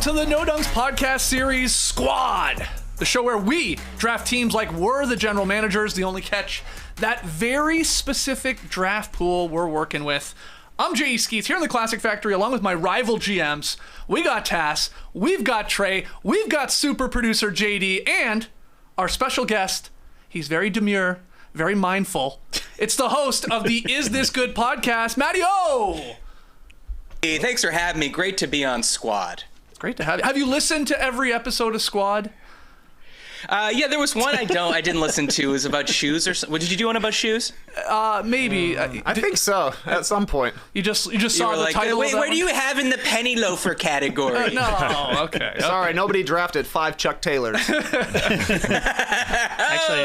to the No Dunks podcast series, Squad. The show where we draft teams like we're the general managers. The only catch, that very specific draft pool we're working with. I'm J.E. Skeets here in the Classic Factory along with my rival GMs. We got Tass, we've got Trey, we've got super producer JD, and our special guest. He's very demure, very mindful. It's the host of the Is This Good podcast, Matty O. Hey, thanks for having me. Great to be on Squad. It's great to have you. Have you listened to every episode of Squad? Yeah, there was one I didn't listen to. It was about shoes or something. Did you do one about shoes? Maybe. I think so. At some point. You just saw the title. Wait, what do you have in the penny loafer category? No. Okay. Sorry, nobody drafted 5 Chuck Taylors. Actually,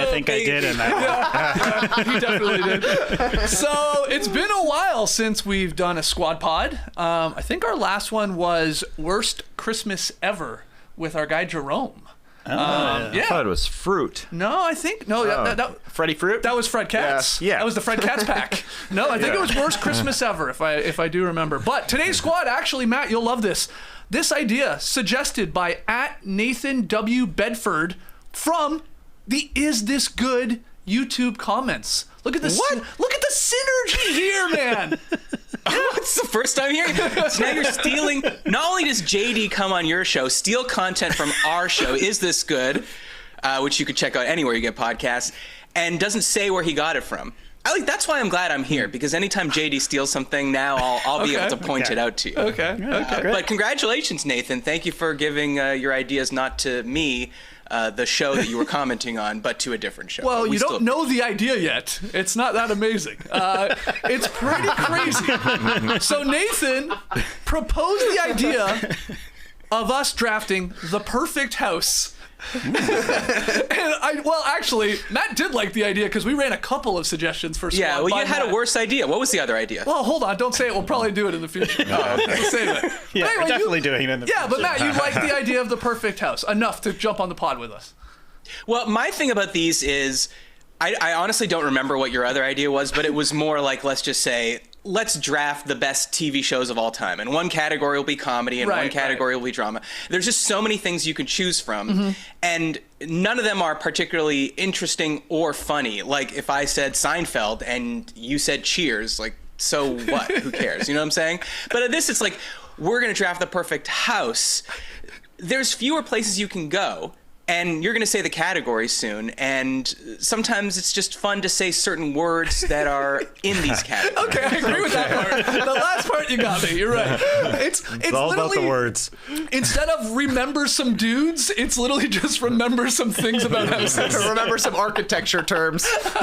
I think I did in that one. You definitely did. So it's been a while since we've done a Squad pod. I think our last one was Worst Christmas Ever with our guy Jerome. Yeah. I thought it was fruit. No, I think that Freddie Fruit? that was Fred Katz. Yeah. That was the Fred Katz pack. No, I think it was Worst Christmas Ever, if I do remember. But today's Squad, actually, Matt, you'll love this. This idea suggested by @Nathan W. Bedford from the Is This Good YouTube comments. Look at this. Look at the synergy here, man. It's the first time hearing it. So now you're stealing. Not only does JD come on your show, steal content from our show, Is This Good, which you can check out anywhere you get podcasts, and doesn't say where he got it from. That's why I'm glad I'm here, because anytime JD steals something, now I'll be able to point it out to you. Okay. But congratulations, Nathan. Thank you for giving your ideas not to me, the show that you were commenting on, but to a different show. Well, you don't know the idea yet. It's not that amazing. It's pretty crazy. So Nathan proposed the idea of us drafting the perfect house. And actually, Matt did like the idea because we ran a couple of suggestions for Squad. Yeah, well, you had a worse idea. What was the other idea? Well, hold on. Don't say it. We'll probably do it in the future. Okay. Save it. Yeah, Anyway, we're definitely doing it in the future. Yeah, but Matt, you like the idea of the perfect house enough to jump on the pod with us. Well, my thing about these is I honestly don't remember what your other idea was, but it was more like, let's just say, let's draft the best TV shows of all time. And one category will be comedy and one category will be drama. There's just so many things you can choose from. And none of them are particularly interesting or funny. Like if I said Seinfeld and you said Cheers, like, so what? Who cares? You know what I'm saying? But at this, it's like, we're going to draft the perfect house. There's fewer places you can go. And you're going to say the categories soon, and sometimes it's just fun to say certain words that are in these categories. Okay, I agree with that part. The last part, you got me. You're right. It's all about the words. Instead of remember some dudes, it's literally just remember some things about houses. Remember some architecture terms. Okay,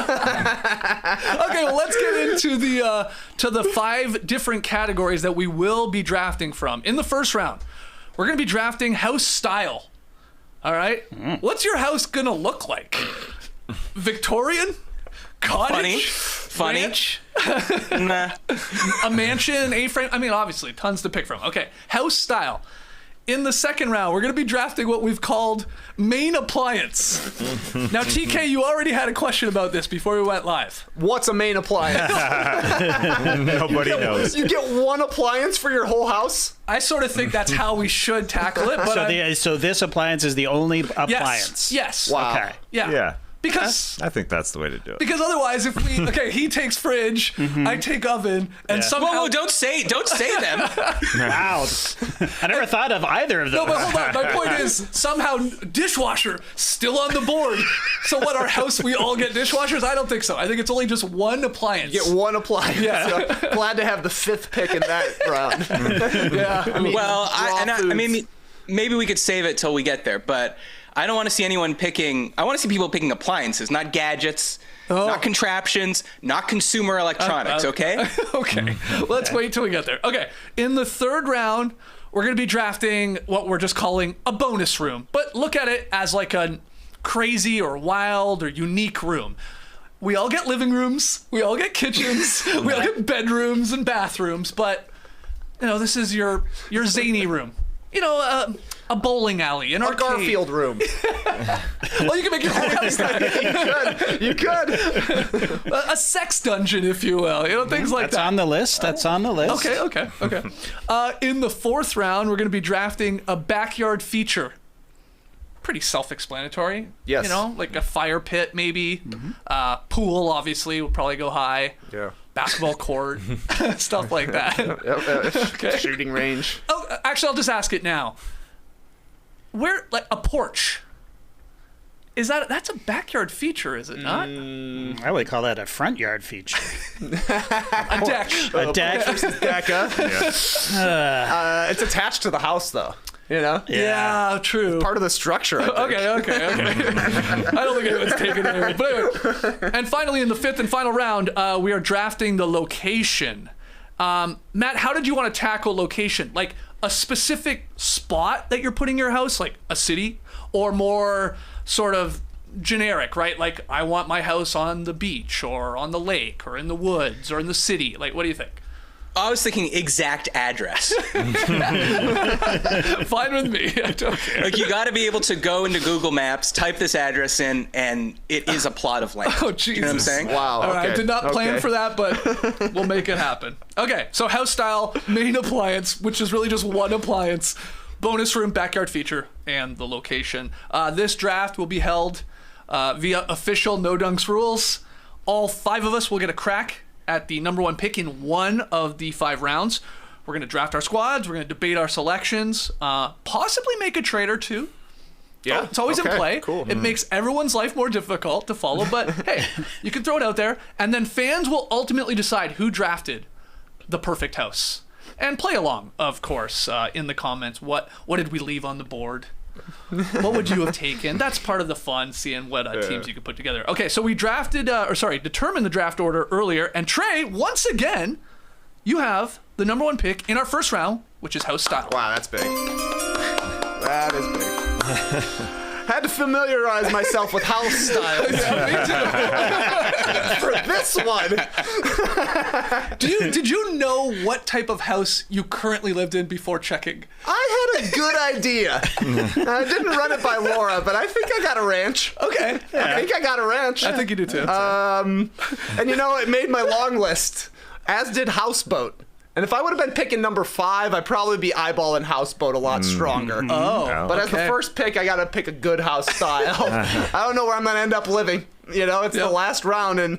well, let's get into the 5 different categories that we will be drafting from. In the first round, we're going to be drafting house style. All right? What's your house going to look like? Victorian? Cottage? Funny. Ranch? Nah. A mansion? A-frame? I mean, obviously, tons to pick from. Okay, house style. In the second round, we're going to be drafting what we've called main appliance. Now, TK, you already had a question about this before we went live. What's a main appliance? Nobody knows. You get one appliance for your whole house? I sort of think that's how we should tackle it. But So this appliance is the only appliance? Yes. Wow. Okay. Yeah. Yeah. Because I think that's the way to do it. otherwise, if he takes fridge, I take oven, and somehow... Whoa, don't say them. Wow. I never thought of either of those. No, but hold on. My point is, somehow dishwasher still on the board. So what, our house, we all get dishwashers? I don't think so. I think it's only just one appliance. You get one appliance. Yeah. So glad to have the 5th pick in that round. Yeah. I mean, maybe we could save it till we get there, but I don't want to see anyone picking. I want to see people picking appliances, not gadgets, not contraptions, not consumer electronics. Okay. Okay. Let's wait till we get there. Okay. In the third round, we're going to be drafting what we're just calling a bonus room, but look at it as like a crazy or wild or unique room. We all get living rooms. We all get kitchens. We all get bedrooms and bathrooms, but this is your zany room. A bowling alley, an A arcade. Garfield room. Well, you can make your own house. You could. A sex dungeon, if you will. Things like That's that. on the list. That's on the list. Okay. In the fourth round, we're going to be drafting a backyard feature. Pretty self-explanatory. Yes. Like a fire pit, maybe. Pool, obviously, will probably go high. Yeah. Basketball court, stuff like that. Okay. Shooting range. Oh, actually, I'll just ask it now. Where, like, a porch? That's a backyard feature, is it not? I would call that a front yard feature. A deck. A deck. Deca. It's attached to the house, though. Yeah, true. Part of the structure. I think. Okay. I don't think anyone's taken it. But anyway. And finally, in the fifth and final round, we are drafting the location. Matt, how did you want to tackle location? Like a specific spot that you're putting your house, like a city, or more sort of generic, right? Like I want my house on the beach or on the lake or in the woods or in the city. Like, what do you think? I was thinking exact address. Fine with me. I don't care. Like you got to be able to go into Google Maps, type this address in, and it is a plot of land. Oh, Jesus. You know what I'm saying? Wow. All right, okay. I did not plan Okay. for that, but we'll make it happen. Okay, so house style, main appliance, which is really just one appliance, bonus room, backyard feature, and the location. This draft will be held via official No Dunks rules. All 5 of us will get a crack at the number 1 pick in one of the 5 rounds. We're going to draft our squads. We're going to debate our selections, possibly make a trade or two. Yeah. It's always in Okay, play. Cool. It makes everyone's life more difficult to follow, but hey, you can throw it out there, and then fans will ultimately decide who drafted the perfect house. And play along, of course, in the comments. What did we leave on the board? What would you have taken? That's part of the fun, seeing what teams you could put together. Okay, so we determined the draft order earlier, and Trey, once again, you have the number 1 pick in our first round, which is house style. Wow, that's big. That is big. Had to familiarize myself with house styles for this one. Did you know what type of house you currently lived in before checking? I had a good idea. I didn't run it by Laura, but I think I got a ranch. Okay. I think I got a ranch. I think you do too. And it made my long list, as did houseboat. And if I would have been picking number 5, I'd probably be eyeballing houseboat a lot stronger. Oh, But as the first pick, I got to pick a good house style. I don't know where I'm going to end up living. It's the last round, and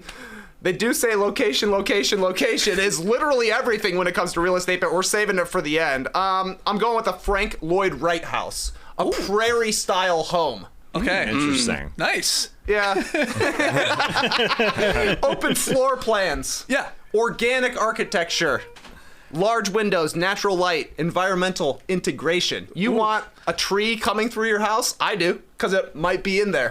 they do say location is literally everything when it comes to real estate, but we're saving it for the end. I'm going with a Frank Lloyd Wright house, a prairie-style home. Okay. Interesting. Nice. Yeah. Open floor plans. Yeah. Organic architecture. Large windows, natural light, environmental integration. You want a tree coming through your house? I do, because it might be in there.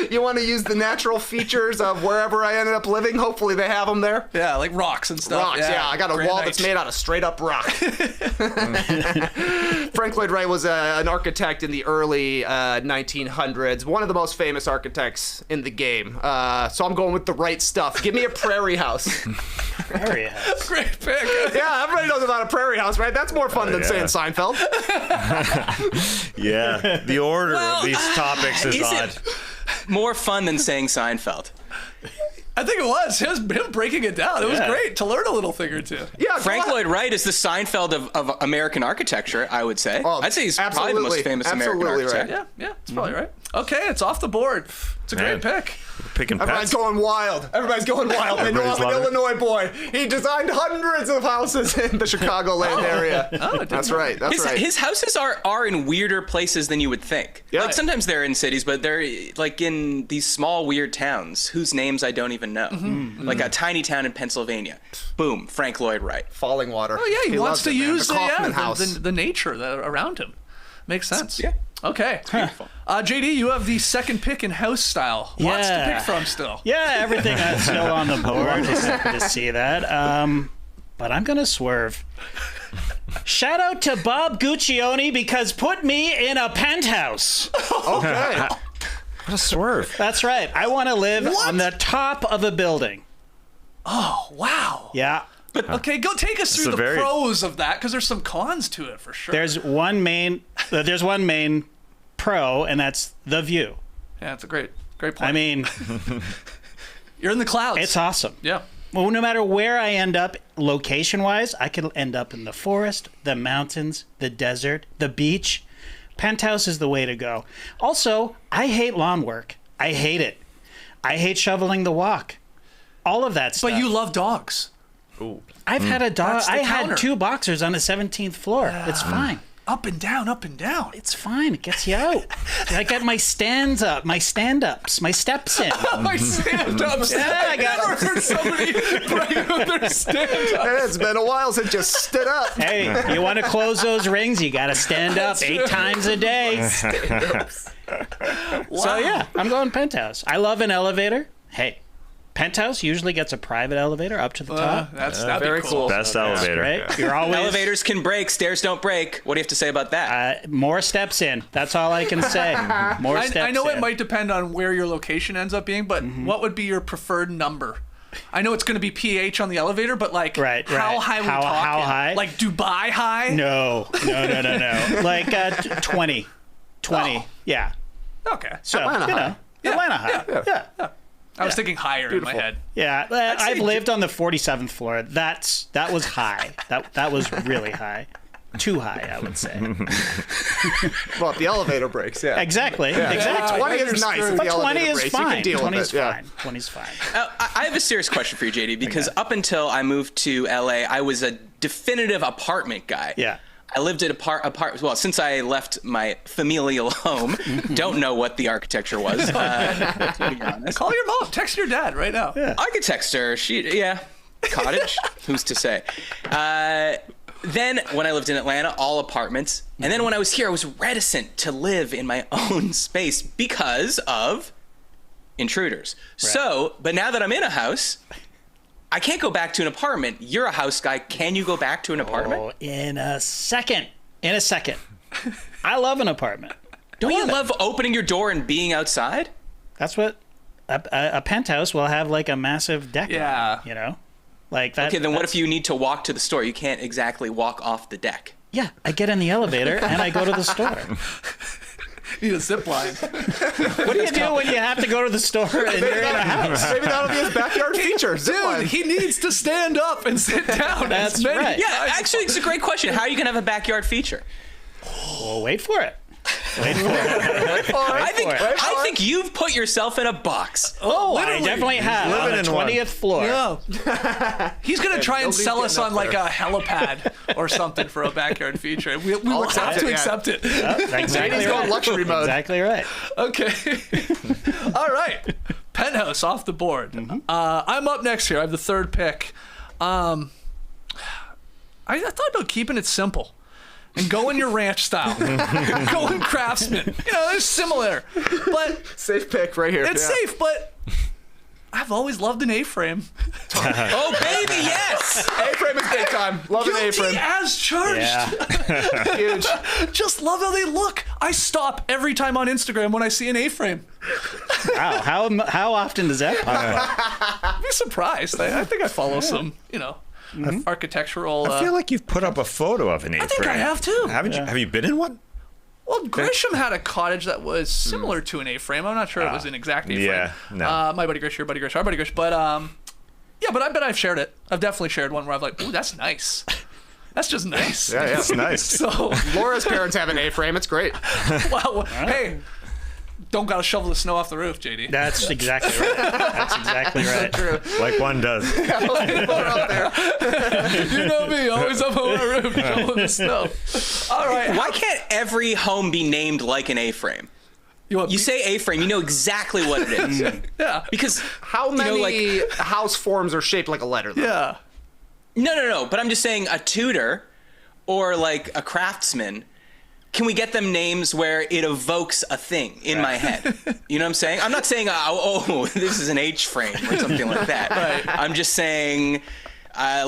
You want to use the natural features of wherever I ended up living? Hopefully they have them there. Yeah, like rocks and stuff. Rocks, yeah. I got a wall that's made out of straight up rock. Frank Lloyd Wright was an architect in the early 1900s, one of the most famous architects in the game. So I'm going with the right stuff. Give me a prairie house. Prairie house. Great pick. Yeah, everybody knows about a prairie house, right? That's more fun than saying Seinfeld. Yeah, the order of these topics is odd. it more fun than saying Seinfeld? I think it was him breaking it down. It was great to learn a little thing or two. Yeah, Frank Lloyd Wright is the Seinfeld of American architecture, I would say. Oh, I'd say he's probably the most famous American architect. Yeah, it's probably right. Okay, it's off the board. It's a great pick. Picking Everybody's pets. going wild. Everybody's going wild. They know Everybody's I'm an loving it. Illinois boy. He designed hundreds of houses in the Chicagoland area. That's right. That's right. His houses are in weirder places than you would think. Yeah. Like sometimes they're in cities, but they're like in these small weird towns whose names I don't even know. Like a tiny town in Pennsylvania. Boom, Frank Lloyd Wright. Falling water. Oh yeah, he wants loves to it, man. use the Kaufman house. the nature that around him. Makes sense. Yeah. Okay. Beautiful. JD, you have the second pick in house style. Lots to pick from still. Yeah, everything that's still on the board. Just happy to see that. But I'm going to swerve. Shout out to Bob Guccione because put me in a penthouse. Okay. What a swerve. That's right. I want to live on the top of a building. Oh wow. Yeah. Okay, go take us through the very- pros of that, because there's some cons to it for sure. There's one main pro, and that's the view. Yeah, it's a great point. I mean, you're in the clouds. it's awesome. Yeah. Well, no matter where I end up location-wise, I could end up in the forest, the mountains, the desert, the beach. Penthouse is the way to go. Also, I hate lawn work. I hate it. I hate shoveling the walk. All of that stuff. But you love dogs. I've had a dog. That's the I counter. had 2 boxers on the 17th floor. It's fine. Up and down, up and down. It's fine. It gets you out. I got my stand-ups, my steps in. My stand-ups. Yeah, I I've got- never heard somebody bring up their stand-up. Hey, it's been a while since you stood up. Hey, you want to close those rings? You got to stand up 8 times a day. So yeah, I'm going penthouse. I love an elevator. Hey, penthouse usually gets a private elevator up to the top. That'd very be cool. Best elevator. Right? You're always Elevators can break, stairs don't break. What do you have to say about that? more steps in. That's all I can say. More steps I know in. it might depend on where your location ends up being, but what would be your preferred number? I know it's going to be PH on the elevator, but like, Right, how right. high we How talking? high? Like Dubai high? No. Like 20. 20. Oh. Yeah. Okay. So, Atlanta you know, high. Atlanta high. Yeah. I was thinking higher in my head. Yeah, I've lived on the 47th floor. That was high. That was really high. Too high, I would say. Well, if the elevator breaks, yeah. Exactly. Yeah. Exactly. 20 is nice. If But the 20 elevator is breaks, you fine. can deal 20 with is it. Yeah. fine. 20 is fine. I have a serious question for you, JD, because up until I moved to LA, I was a definitive apartment guy. Yeah. I lived at well, since I left my familial home, don't know what the architecture was, to be honest. Call your mom. Text your dad right now. Yeah. I could text her. Cottage. Who's to say? Then when I lived in Atlanta, all apartments. And then when I was here, I was reticent to live in my own space because of intruders. So, but now that I'm in a house, I can't go back to an apartment. You're a house guy. Can you go back to an apartment? Oh, in a second. I love an apartment. Don't you love opening your door and being outside? That's what a penthouse will have, like a massive deck. Yeah. On, you know, like that. Okay, then what if you need to walk to the store? You can't exactly walk off the deck. Yeah, I get in the elevator and I go to the store. You need a zip line. What do you do when you have to go to the store and you're in a house? Maybe that'll be his backyard feature. Zip Dude, line. he needs to stand up and sit down. That's as many right. Yeah, times- actually, it's a great question. How are you going to have a backyard feature? Well, wait for it. I think you've put yourself in a box. Oh, Literally. I definitely have. On living the in one. 20th floor. Yeah. He's going to try and nobody's sell us getting on up like there. a helipad or something for a backyard feature. We will accept have it, to yeah. accept it. That's exactly He's going right. luxury mode. Exactly right. Okay. All right. Penthouse off the board. I'm up next here. I have the third pick. I thought about keeping it simple and going your ranch style. Going craftsman. You know, it's similar. But Safe pick right here. it's Yeah. safe, but I've always loved an A-frame. Oh, baby, yes! A-frame is big time. Love an Guilty A-frame. as charged. Yeah. Huge. Just love how they look. I stop every time on Instagram when I see an A-frame. Wow. How often does that pop up? I'd be surprised. I think I follow some, architectural. I feel like you've put up a photo of an A-frame. I think I have too. Haven't you? Have you been in one? Well, Grisham had a cottage that was similar to an A-frame. I'm not sure it was an exact A-frame. Yeah, no. My buddy Grish, your buddy Grish, our buddy Grish. But yeah, but I bet I've shared it. I've definitely shared one where I'm like, ooh, that's nice. That's just nice. Yeah, yeah. It's nice. So, Laura's parents have an A-frame. It's great. wow. Hey, don't gotta shovel the snow off the roof, JD. That's exactly right. That's exactly right. Like one does. Laura up there. You know me, always up on my roof shoveling the snow. All right. Why can't every home be named like an A-frame? You say A-frame, you know exactly what it is. yeah. Because How many house forms are shaped like a letter, though? Yeah. No. But I'm just saying a tutor or like a craftsman. Can we get them names where it evokes a thing in my head? You know what I'm saying? I'm not saying, this is an H-frame or something like that. Right. I'm just saying, I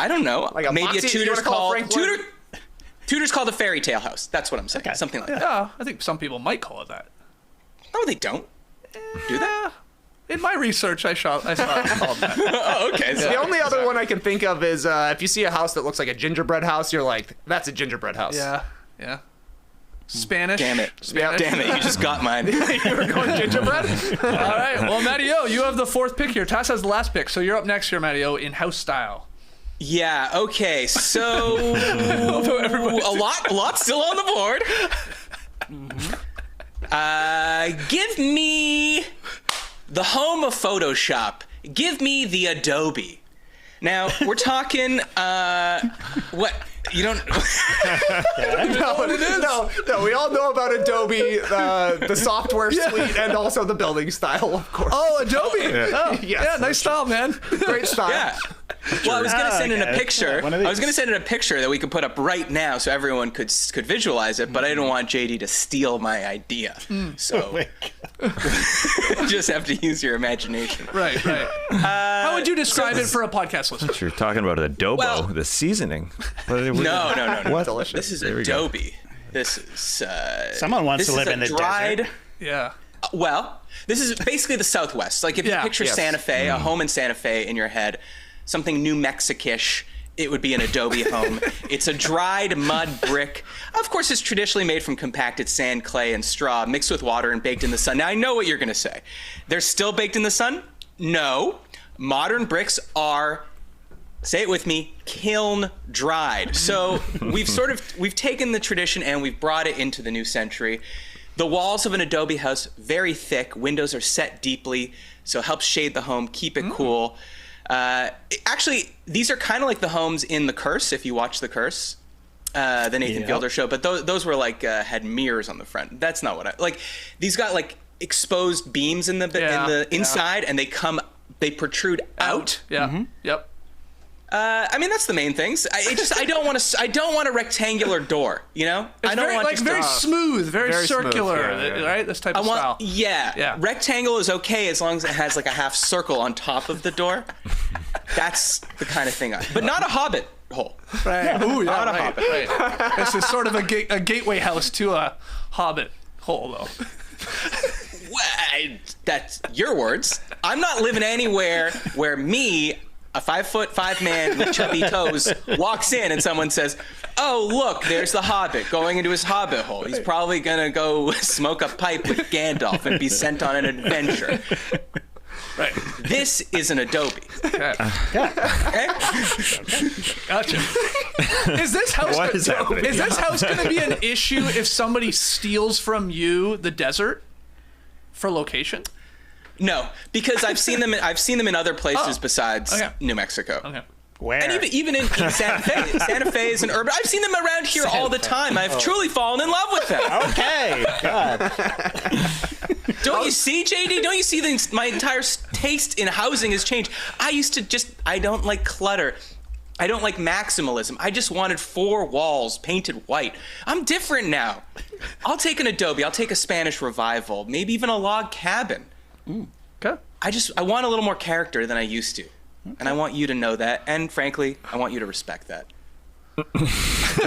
don't know. Like a maybe Moxie? a You tutor's wanna call called Frank Lloyd? tutor's called a fairy tale house. That's what I'm saying. Something like that. Yeah, I think some people might call it that. No, they don't. Do that? In my research, I saw it called that. Oh, okay. So The only other one I can think of is if you see a house that looks like a gingerbread house, you're like, that's a gingerbread house. Yeah. Spanish. Damn it. Spanish. Damn it. You just got mine. You were going gingerbread? All right. Well, Matty O, you have the fourth pick here. Tass has the last pick, so you're up next here, Matty O, in house style. Yeah, okay. So a lot still on the board. Give me the home of Photoshop. Give me the Adobe. Now, we're talking what you don't No, we all know about Adobe, the software suite, and also the building style, of course. Oh, Adobe. Oh, Yes. yeah, nice style, man. Great style. Yeah. Well, I was going to send in a okay. picture. One of I was these. going to send in a picture that we could put up right now so everyone could visualize it, but I didn't want JD to steal my idea. So just have to use your imagination. Right. How would you describe it for a podcast listener? You're talking about adobo, Well- the seasoning. No. What? Delicious. This is we go. Adobe. This is Someone wants this to is live a in the dried, desert. Yeah. Well, this is basically the Southwest. Like if you Yeah, picture yes. Santa Fe, a home in Santa Fe in your head, something New Mexican-ish, it would be an Adobe home. It's a dried mud brick. Of course, it's traditionally made from compacted sand, clay, and straw, mixed with water and baked in the sun. Now, I know what you're going to say. They're still baked in the sun? No. Modern bricks are, say it with me, kiln dried. So we've taken the tradition and we've brought it into the new century. The walls of an Adobe house, very thick. Windows are set deeply, so it helps shade the home, keep it cool. Actually, these are kind of like the homes in The Curse, if you watch The Curse, the Nathan Fielder show. But those were like had mirrors on the front. That's not what I like. These got like exposed beams in the inside, and they protrude out. Yeah. Yep. I mean, that's the main things. I don't want a rectangular door. You know, It's I don't very, want like just very smooth, very very smooth, circular, yeah. right? This type I of want, style. yeah. Rectangle is okay as long as it has like a half circle on top of the door. That's the kind of thing but not a hobbit hole. Right. Ooh, yeah, Not a right, hobbit. right. This is sort of a gateway house to a hobbit hole, though. Well, that's your words. I'm not living anywhere where me, a 5'5" man with chubby toes, walks in and someone says, "Oh, look, there's the hobbit going into his hobbit hole. He's probably gonna go smoke a pipe with Gandalf and be sent on an adventure." Right. This is an Adobe. Okay. Okay? Gotcha. Is this house? What is happening? Is this house going to be an issue if somebody steals from you the desert for location? No, because I've seen them in other places besides okay. New Mexico. Okay. Where? And even in Santa Fe. Santa Fe is an urban. I've seen them around here all the time. I've truly fallen in love with them. Okay. God. Don't you see, JD? Don't you see my entire taste in housing has changed? I don't like clutter. I don't like maximalism. I just wanted 4 walls painted white. I'm different now. I'll take an Adobe. I'll take a Spanish revival. Maybe even a log cabin. Okay. I want a little more character than I used to. And I want you to know that. And frankly, I want you to respect that.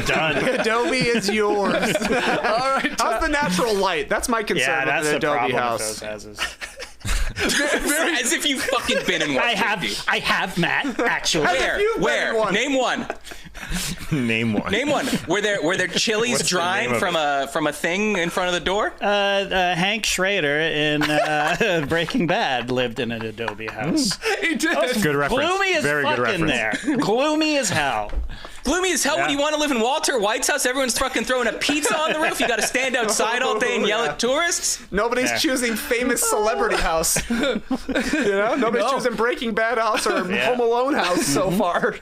Done. Adobe is yours. All right. How's the natural light? That's my concern Yeah, with that's an the Adobe problem house. with those houses. As if you've fucking been in one. I have, Matt, actually. Have you been Where? in one? Name one. Name one. Name one. Were there chilies What's the drying name of from a thing in front of the door? Hank Schrader in Breaking Bad lived in an Adobe house. He did. Good reference. Gloomy as Very good fucking reference. there. Gloomy as hell. Gloomy as hell. When Yeah. you want to live in Walter White's house, everyone's fucking throwing a pizza on the roof. You got to stand outside all day and yell at tourists. Nobody's choosing famous celebrity house. Nobody's choosing Breaking Bad house or Home Alone house so far.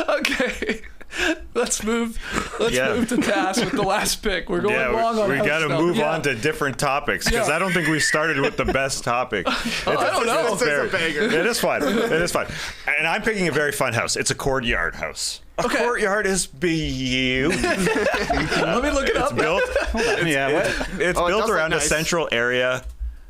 Okay. Let's move to Tass with the last pick. We're going long on we house got to stuff. move Yeah. on to different topics because Yeah. I don't think we started with the best topic. I don't know. This is a banger. It is fun. It is fun. And I'm picking a very fun house. It's a courtyard house. A Okay. courtyard is beautiful. Let me look it up. built. Yeah, what? It's Oh, it built does look around a nice. central area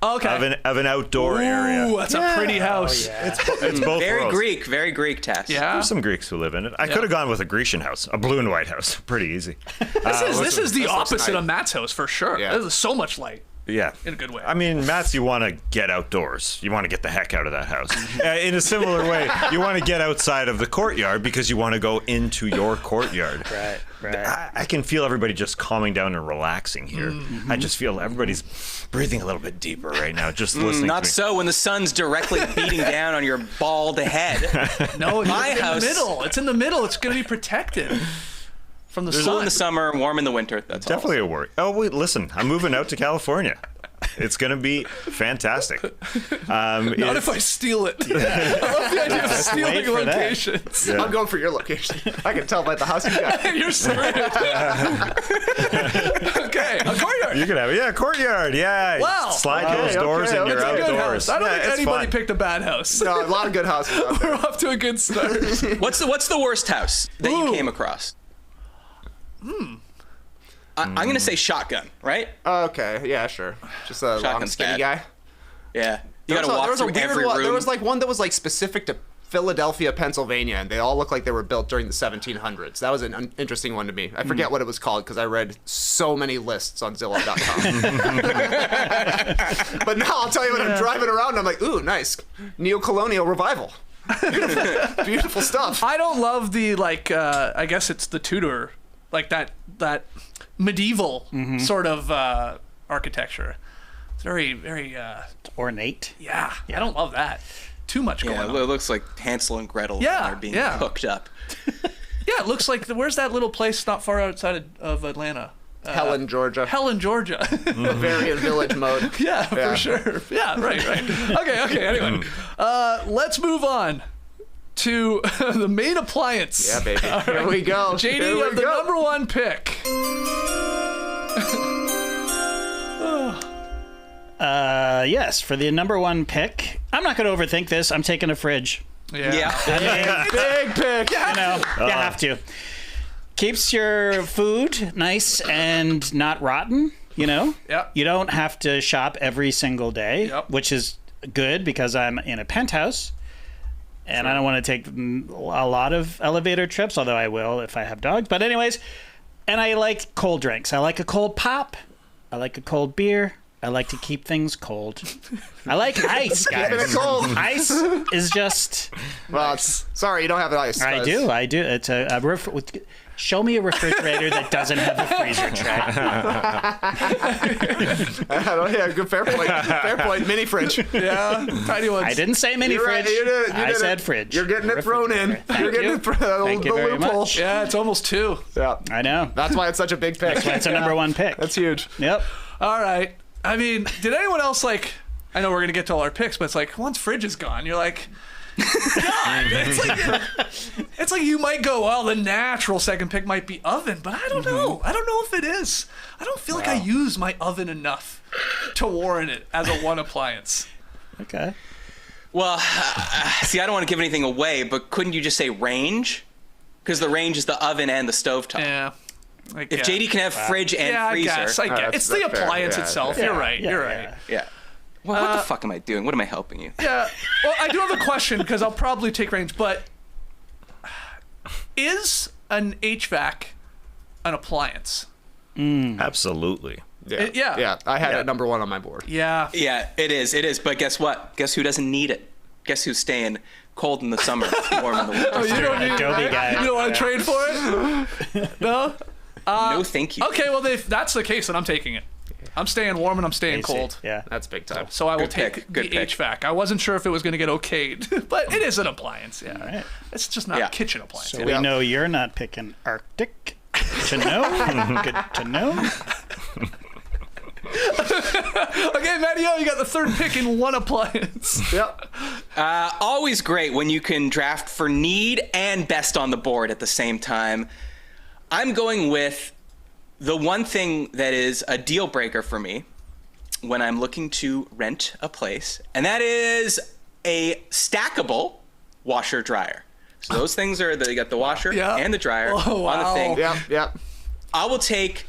Okay. of an outdoor Ooh, area. that's a pretty house. Yeah. It's both Very worlds. Greek, Tess. Yeah. There's some Greeks who live in it. I could have gone with a Grecian house, a blue and white house. Pretty easy. This is the looks opposite nice. of Matt's house for sure. Yeah. There's so much light. Yeah. In a good way. I mean, Mats, you want to get outdoors. You want to get the heck out of that house. In a similar way, you want to get outside of the courtyard because you want to go into your courtyard. Right. I can feel everybody just calming down and relaxing here. I just feel everybody's breathing a little bit deeper right now, just listening Not to me. so when the sun's directly beating down on your bald head. No, My it's house- in the middle. It's in the middle. It's going to be protected from the Cool sun. in the summer, warm in the winter. That's all. Definitely a worry. Oh, wait, listen, I'm moving out to California. It's going to be fantastic. Not if I steal it. I love the idea of stealing wait for that. locations. Yeah. I'm going for your location. I can tell by the house you got. You're screwed. Okay, a courtyard. You can have it. Yeah, courtyard. Yeah. Wow. Slide those Okay, doors okay, and you're okay. Good outdoors. house. I don't Yeah, think it's anybody fun. picked a bad house. No, a lot of good houses out there. We're off to a good start. What's the worst house that you Ooh. came across? I'm going to say shotgun, right? Okay, yeah, sure. Just a long, Shotgun's skinny bad. guy. Yeah. You got to There walk was a through weird every one. room. There was like one that was like specific to Philadelphia, Pennsylvania, and they all look like they were built during the 1700s. That was an interesting one to me. I forget what it was called because I read so many lists on Zillow.com. But now I'll tell you when I'm driving around, and I'm like, ooh, nice neo-colonial revival. Beautiful, beautiful stuff. I don't love the I guess it's the Tudor, like that medieval sort of architecture. It's very, very Ornate. yeah. I don't love that. Too much going Yeah, on. it looks like Hansel and Gretel Yeah, are being yeah. hooked up. Yeah, it looks like where's that little place not far outside of Atlanta? Helen, Georgia. Helen, Georgia. Bavarian village mode. Yeah, Yeah. for sure. Yeah, right. Okay, anyway. Let's move on to the main appliance. Yeah, baby. Here we go. JD, Here you we have the go. number one pick. Yes, for the number one pick. I'm not going to overthink this. I'm taking a fridge. Yeah. Big pick. You know, you have to. Keeps your food nice and not rotten, you know? Yep. You don't have to shop every single day, Yep. which is good because I'm in a penthouse. And I don't want to take a lot of elevator trips, although I will if I have dogs. But anyways, and I like cold drinks. I like a cold pop. I like a cold beer. I like to keep things cold. I like ice, guys. Keeping it cold. Ice is just... Well, sorry, you don't have an ice. I do. It's show me a refrigerator that doesn't have a freezer tray. Yeah, good, fair point. Fair point. Mini fridge. Yeah, tiny ones. I didn't say mini You're right, fridge. you did it, you I did said it. fridge. You're getting it thrown in. Refrigerator. You're getting it thrown. Thank you very loophole. much. Yeah, it's almost 2. Yeah. I know. That's why it's such a big pick. That's a number one pick. That's huge. Yep. All right. I mean, did anyone else I know we're gonna get to all our picks, but it's like once fridge is gone, you're like, God, it's like you might go, well, the natural second pick might be oven, but I don't know. I don't know if it is. I don't feel like I use my oven enough to warrant it as a one appliance. Okay. Well, see, I don't want to give anything away, but couldn't you just say range? Because the range is the oven and the stovetop. Yeah. If JD can have fridge and yeah, freezer. I guess. that's- It's the that's fair. appliance Yeah, itself. yeah. You're right. Yeah, You're yeah. right. Yeah. Well, what the fuck am I doing? What am I helping you? Yeah. Well, I do have a question because I'll probably take range, but is an HVAC an appliance? Absolutely. Yeah. Yeah. Yeah. I had Yeah. it number 1 on my board. Yeah. Yeah, it is. It is. But guess what? Guess who doesn't need it? Guess who's staying cold in the summer, warm in the winter? Oh, you don't need Adobe it, guy. You don't want to trade for it? No? No, thank you. Okay, well, if that's the case, then I'm taking it. I'm staying warm and I'm staying AC. cold. Yeah. That's big time. So I will Good take pick, good the pick. HVAC. I wasn't sure if it was going to get okayed, but it is an appliance. Yeah. right. It's just not Yeah. a kitchen appliance. So we know you're not picking Arctic. Good to know. Good to know. Okay, Matty O, you got the third pick in one appliance. Yep. Always great when you can draft for need and best on the board at the same time. I'm going with the one thing that is a deal breaker for me when I'm looking to rent a place, and that is a stackable washer dryer. So those things are you got the washer Yeah. and the dryer Oh, on the wow. thing. Yep. Yep. I will take.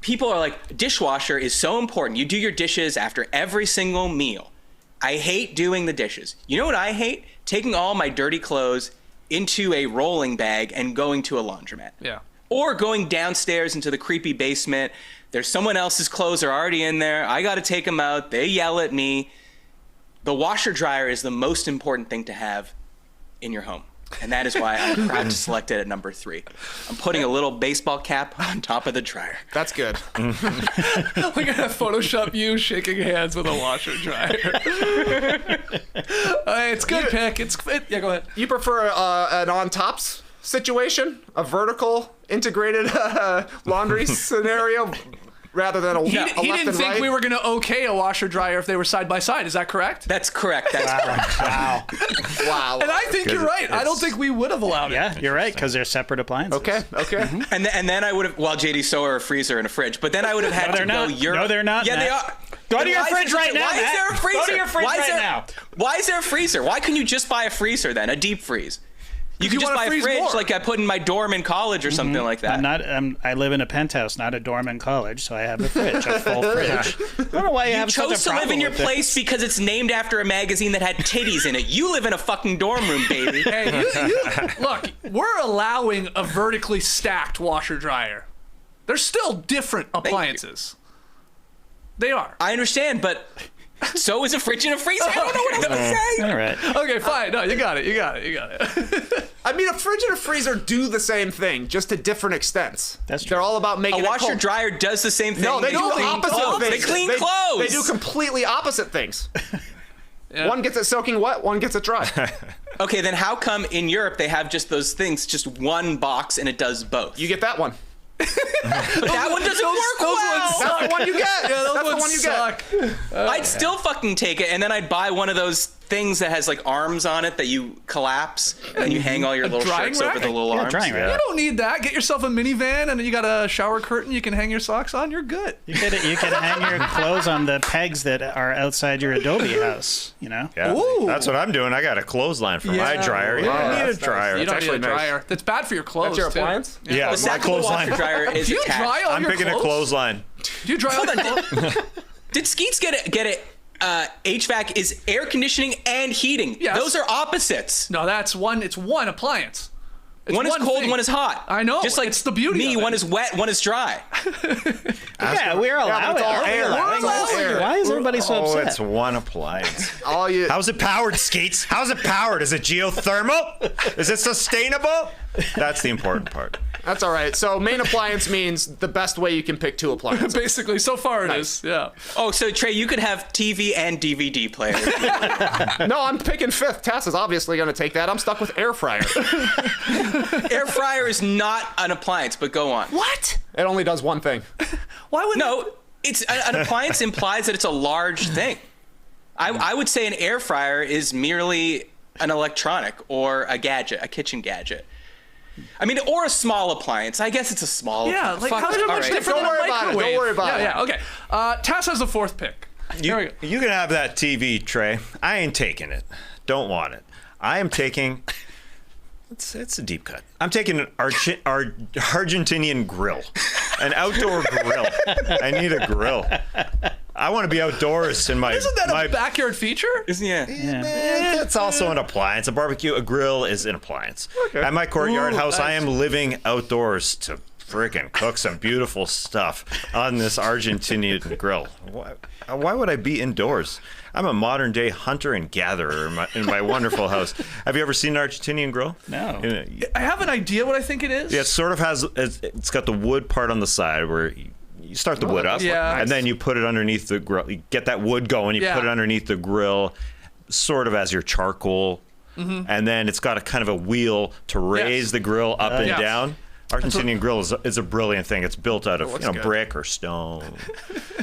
People are like, dishwasher is so important. You do your dishes after every single meal. I hate doing the dishes. You know what I hate? Taking all my dirty clothes into a rolling bag and going to a laundromat. Yeah. Or going downstairs into the creepy basement There's someone else's clothes are already in there. I got to take them out. They yell at me. The washer dryer is the most important thing to have in your home. And that is why I'm proud to select it at number 3. I'm putting a little baseball cap on top of the dryer. That's good. We're gonna Photoshop you shaking hands with a washer dryer. It's a good pick. Yeah, go ahead. You prefer an on tops situation, a vertical integrated laundry scenario, rather than a He left didn't and think right? we were gonna okay a washer dryer if they were side by side. Is that correct? That's correct. That's correct. Wow. Wow. And I think you're right. I don't think we would have allowed it. Yeah, you're right, because they're separate appliances. Okay. And then I would have, well, JD, so are a freezer and a fridge, but then I would have had No, to they're go not. Europe. No, they're not, Yeah, Matt. they are. Go to Then your why is fridge there- right now, Why is Matt. there a freezer? Go to your fridge Why is right there- now. Why is there a freezer? Why couldn't you just buy a freezer then, a deep freeze? You could you just wanna buy a freeze fridge more. like I put in my dorm in college or something like that. I live in a penthouse, not a dorm in college, so I have a fridge, a full fridge. I don't know why you have such a Chose to live problem in your with this. place because it's named after a magazine that had titties in it. You live in a fucking dorm room, baby. Hey, look, we're allowing a vertically stacked washer dryer. They're still different appliances. They are. I understand, but so is a fridge and a freezer. I don't know what else to say. All right. Okay, fine. No, you got it. I mean, a fridge and a freezer do the same thing, just to different extents. That's true. They're all about making A it washer cold. dryer does the same thing. No, they do clean opposite clothes. things. They clean They clothes. do completely opposite things. Yeah. One gets it soaking wet, one gets it dry. Okay, then how come in Europe they have just those things, just one box, and it does both? You get that one. But that one doesn't work well. That's the one you get. Yeah, those That's the ones one you suck. I'd still fucking take it, and then I'd buy one of those things that has like arms on it that you collapse, and then you hang all your little drying shirts over rack? the little Yeah, arms. drying rack. You don't need that. Get yourself a minivan, and you got a shower curtain you can hang your socks on. You're good. You could hang your clothes on the pegs that are outside your Adobe house, you know? Yeah, Ooh. that's what I'm doing. I got a clothesline for my Yeah. dryer. You Wow, don't need a that's nice. dryer. You don't need a actually nice. dryer. That's bad for your clothes. That's your too. appliance? Yeah, The my sack of the clothesline. washer dryer is Do you attached. dry all I'm your picking clothes? a clothesline. Do you dry all your clothes? Did Skeets get it? HVAC is air conditioning and heating. Yes. Those are opposites. No, that's one. It's one appliance. It's One is cold, thing. one is hot. I know. Just like It's the beauty me, of it. one is wet, one is dry. Yeah, we're allowing it's all it. air. We're It's all allowing air. it. Why is everybody so Oh, upset? it's one appliance. All you. How's it powered, Skates? How's it powered? Is it geothermal? Is it sustainable? That's the important part. That's all right. So main appliance means the best way you can pick two appliances. Basically, so far it is. Yeah. Oh, so Trey, you could have TV and DVD player. No, I'm picking fifth. Tess is obviously going to take that. I'm stuck with air fryer. Air fryer is not an appliance, but go on. What? It only does one thing. Why would No, it's an appliance implies that it's a large thing. I would say an air fryer is merely an electronic or a gadget, a kitchen gadget. I mean, or a small appliance. I guess it's a small Yeah, appliance. like Fuck how's it. it All much right. different Don't than a worry about it. Don't microwave? worry about yeah, it. Yeah, okay. Tess has the fourth pick. Here we go. You can have that TV, Trey. I ain't taking it. Don't want it. I am taking. It's a deep cut. I'm taking an Argentinian grill, an outdoor grill. I need a grill. I want to be outdoors in my. Isn't that my, a backyard feature? Yeah. It's also an appliance. A barbecue, a grill is an appliance. At my courtyard Ooh, house, I nice. am living outdoors to freaking cook some beautiful stuff on this Argentinian grill. Why would I be indoors? I'm a modern day hunter and gatherer in my wonderful house. Have you ever seen an Argentinian grill? No. I have an idea what I think it is. Yeah, it sort of has. It's got the wood part on the side where you start the wood up, Yeah. and then you put it underneath the grill. You get that wood going. You Yeah. put it underneath the grill, sort of as your charcoal, and then it's got a kind of a wheel to raise Yes. the grill up and yes. down. Argentinian grill is a brilliant thing. It's built out of good. brick or stone.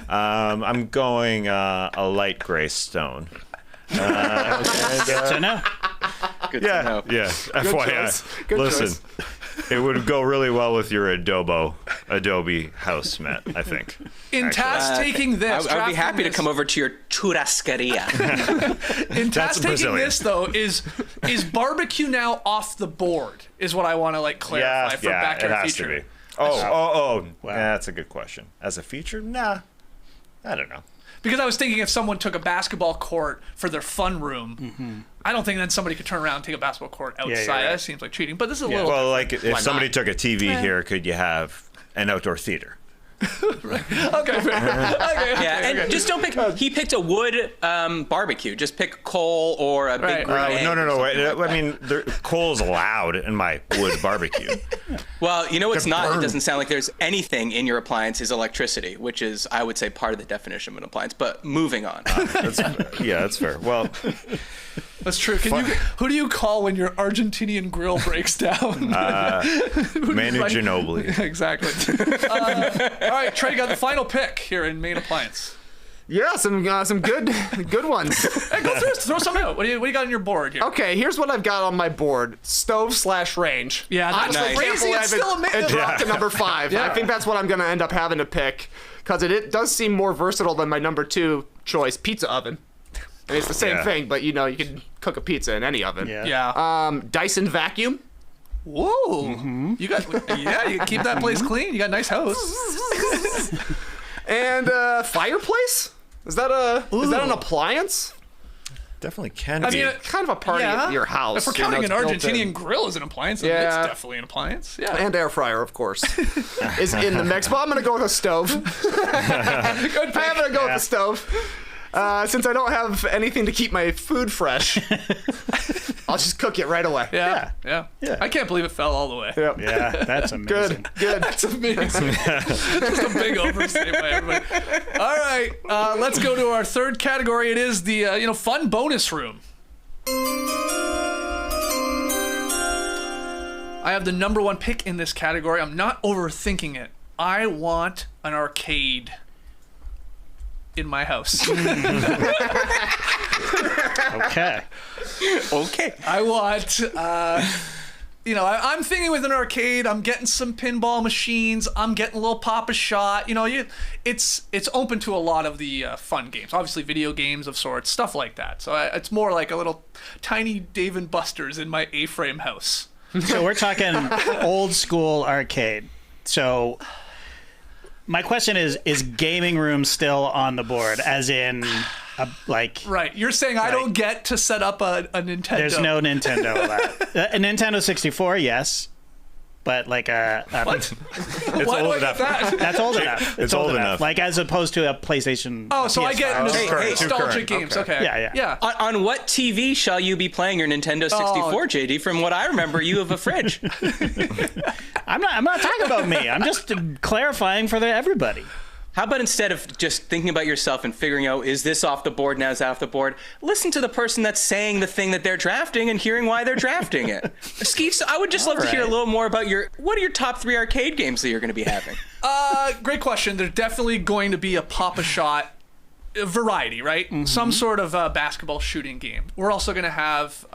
I'm going a light gray stone. So no. Good to know. Yeah. FYI. choice. Good Listen, choice. it would go really well with your Adobe house, Matt, I think. In Tess taking this, I would be happy to this- come over to your churrascaria. In Tess That's taking Brazilian. this though, is barbecue now off the board? Is what I want to clarify for it backyard has feature. to be. Oh. Yeah, that's a good question. As a feature? Nah. I don't know. Because I was thinking if someone took a basketball court for their fun room, I don't think then somebody could turn around and take a basketball court outside. you're right. That seems like cheating. But this is a little. Well, like if Why somebody not? took a TV here, could you have an outdoor theater? Okay, fair. Okay. Yeah, and just don't pick. He picked a wood barbecue. Just pick coal or a big grill. No. Wait, I mean, coal is allowed in my wood barbecue. Well, you know what's not? burn. It doesn't sound like there's anything in your appliance is electricity, which is, I would say, part of the definition of an appliance. But moving on. That's fair. Well, That's true. Who do you call when your Argentinian grill breaks down? Manu Ginobili. Exactly. All right, Trey got the final pick here in main appliance. Yeah, some good ones. Hey, go throw something out. What do you got on your board here? Okay, here's what I've got on my board: stove/range. Yeah, that's Nice. crazy. It's still It dropped to number 5. Yeah. I think that's what I'm gonna end up having to pick because it does seem more versatile than my number 2 choice, pizza oven. And it's the same thing, but you can cook a pizza in any oven. Yeah. Dyson vacuum. Whoa. You keep that place clean. You got a nice house. And fireplace? Is that an appliance? Definitely can I be. mean, Kind of a part of your house. If we're counting it's an built in. Argentinian grill as an appliance, then it's definitely an appliance. Yeah. And air fryer, of course, is in the mix. But I'm gonna go with a stove. Good pick. I'm gonna go with the stove. Since I don't have anything to keep my food fresh, I'll just cook it right away. Yeah. Yeah. I can't believe it fell all the way. Yep. Yeah, that's amazing. Good. That's amazing. Just a big oversight by everybody. All right, let's go to our third category. It is the fun bonus room. I have the number 1 pick in this category. I'm not overthinking it. I want an arcade in my house. Okay. Okay. I want, I'm thinking with an arcade, I'm getting some pinball machines, I'm getting a little Papa Shot. It's open to a lot of the fun games. Obviously, video games of sorts, stuff like that. So it's more like a little tiny Dave & Buster's in my A-frame house. So we're talking old school arcade. So my question is gaming room still on the board? As in, Right. You're saying I don't get to set up a Nintendo. There's no Nintendo allowed. A Nintendo 64, yes. But like What? It's Why do old I enough. get that? that's old enough. It's old enough. Like as opposed to a PlayStation. Oh, so I get PS5. Hey, nostalgic games. Okay. Yeah. On what TV shall you be playing your Nintendo 64, JD? From what I remember, you have a fridge. I'm not talking about me. I'm just clarifying for everybody. How about instead of just thinking about yourself and figuring out, is this off the board, now is that off the board, listen to the person that's saying the thing that they're drafting and hearing why they're drafting it. Skeets, I would just love to hear a little more about what are your top 3 arcade games that you're going to be having? Great question. There's definitely going to be a Papa Shot variety, right? Mm-hmm. Some sort of basketball shooting game. We're also going to have,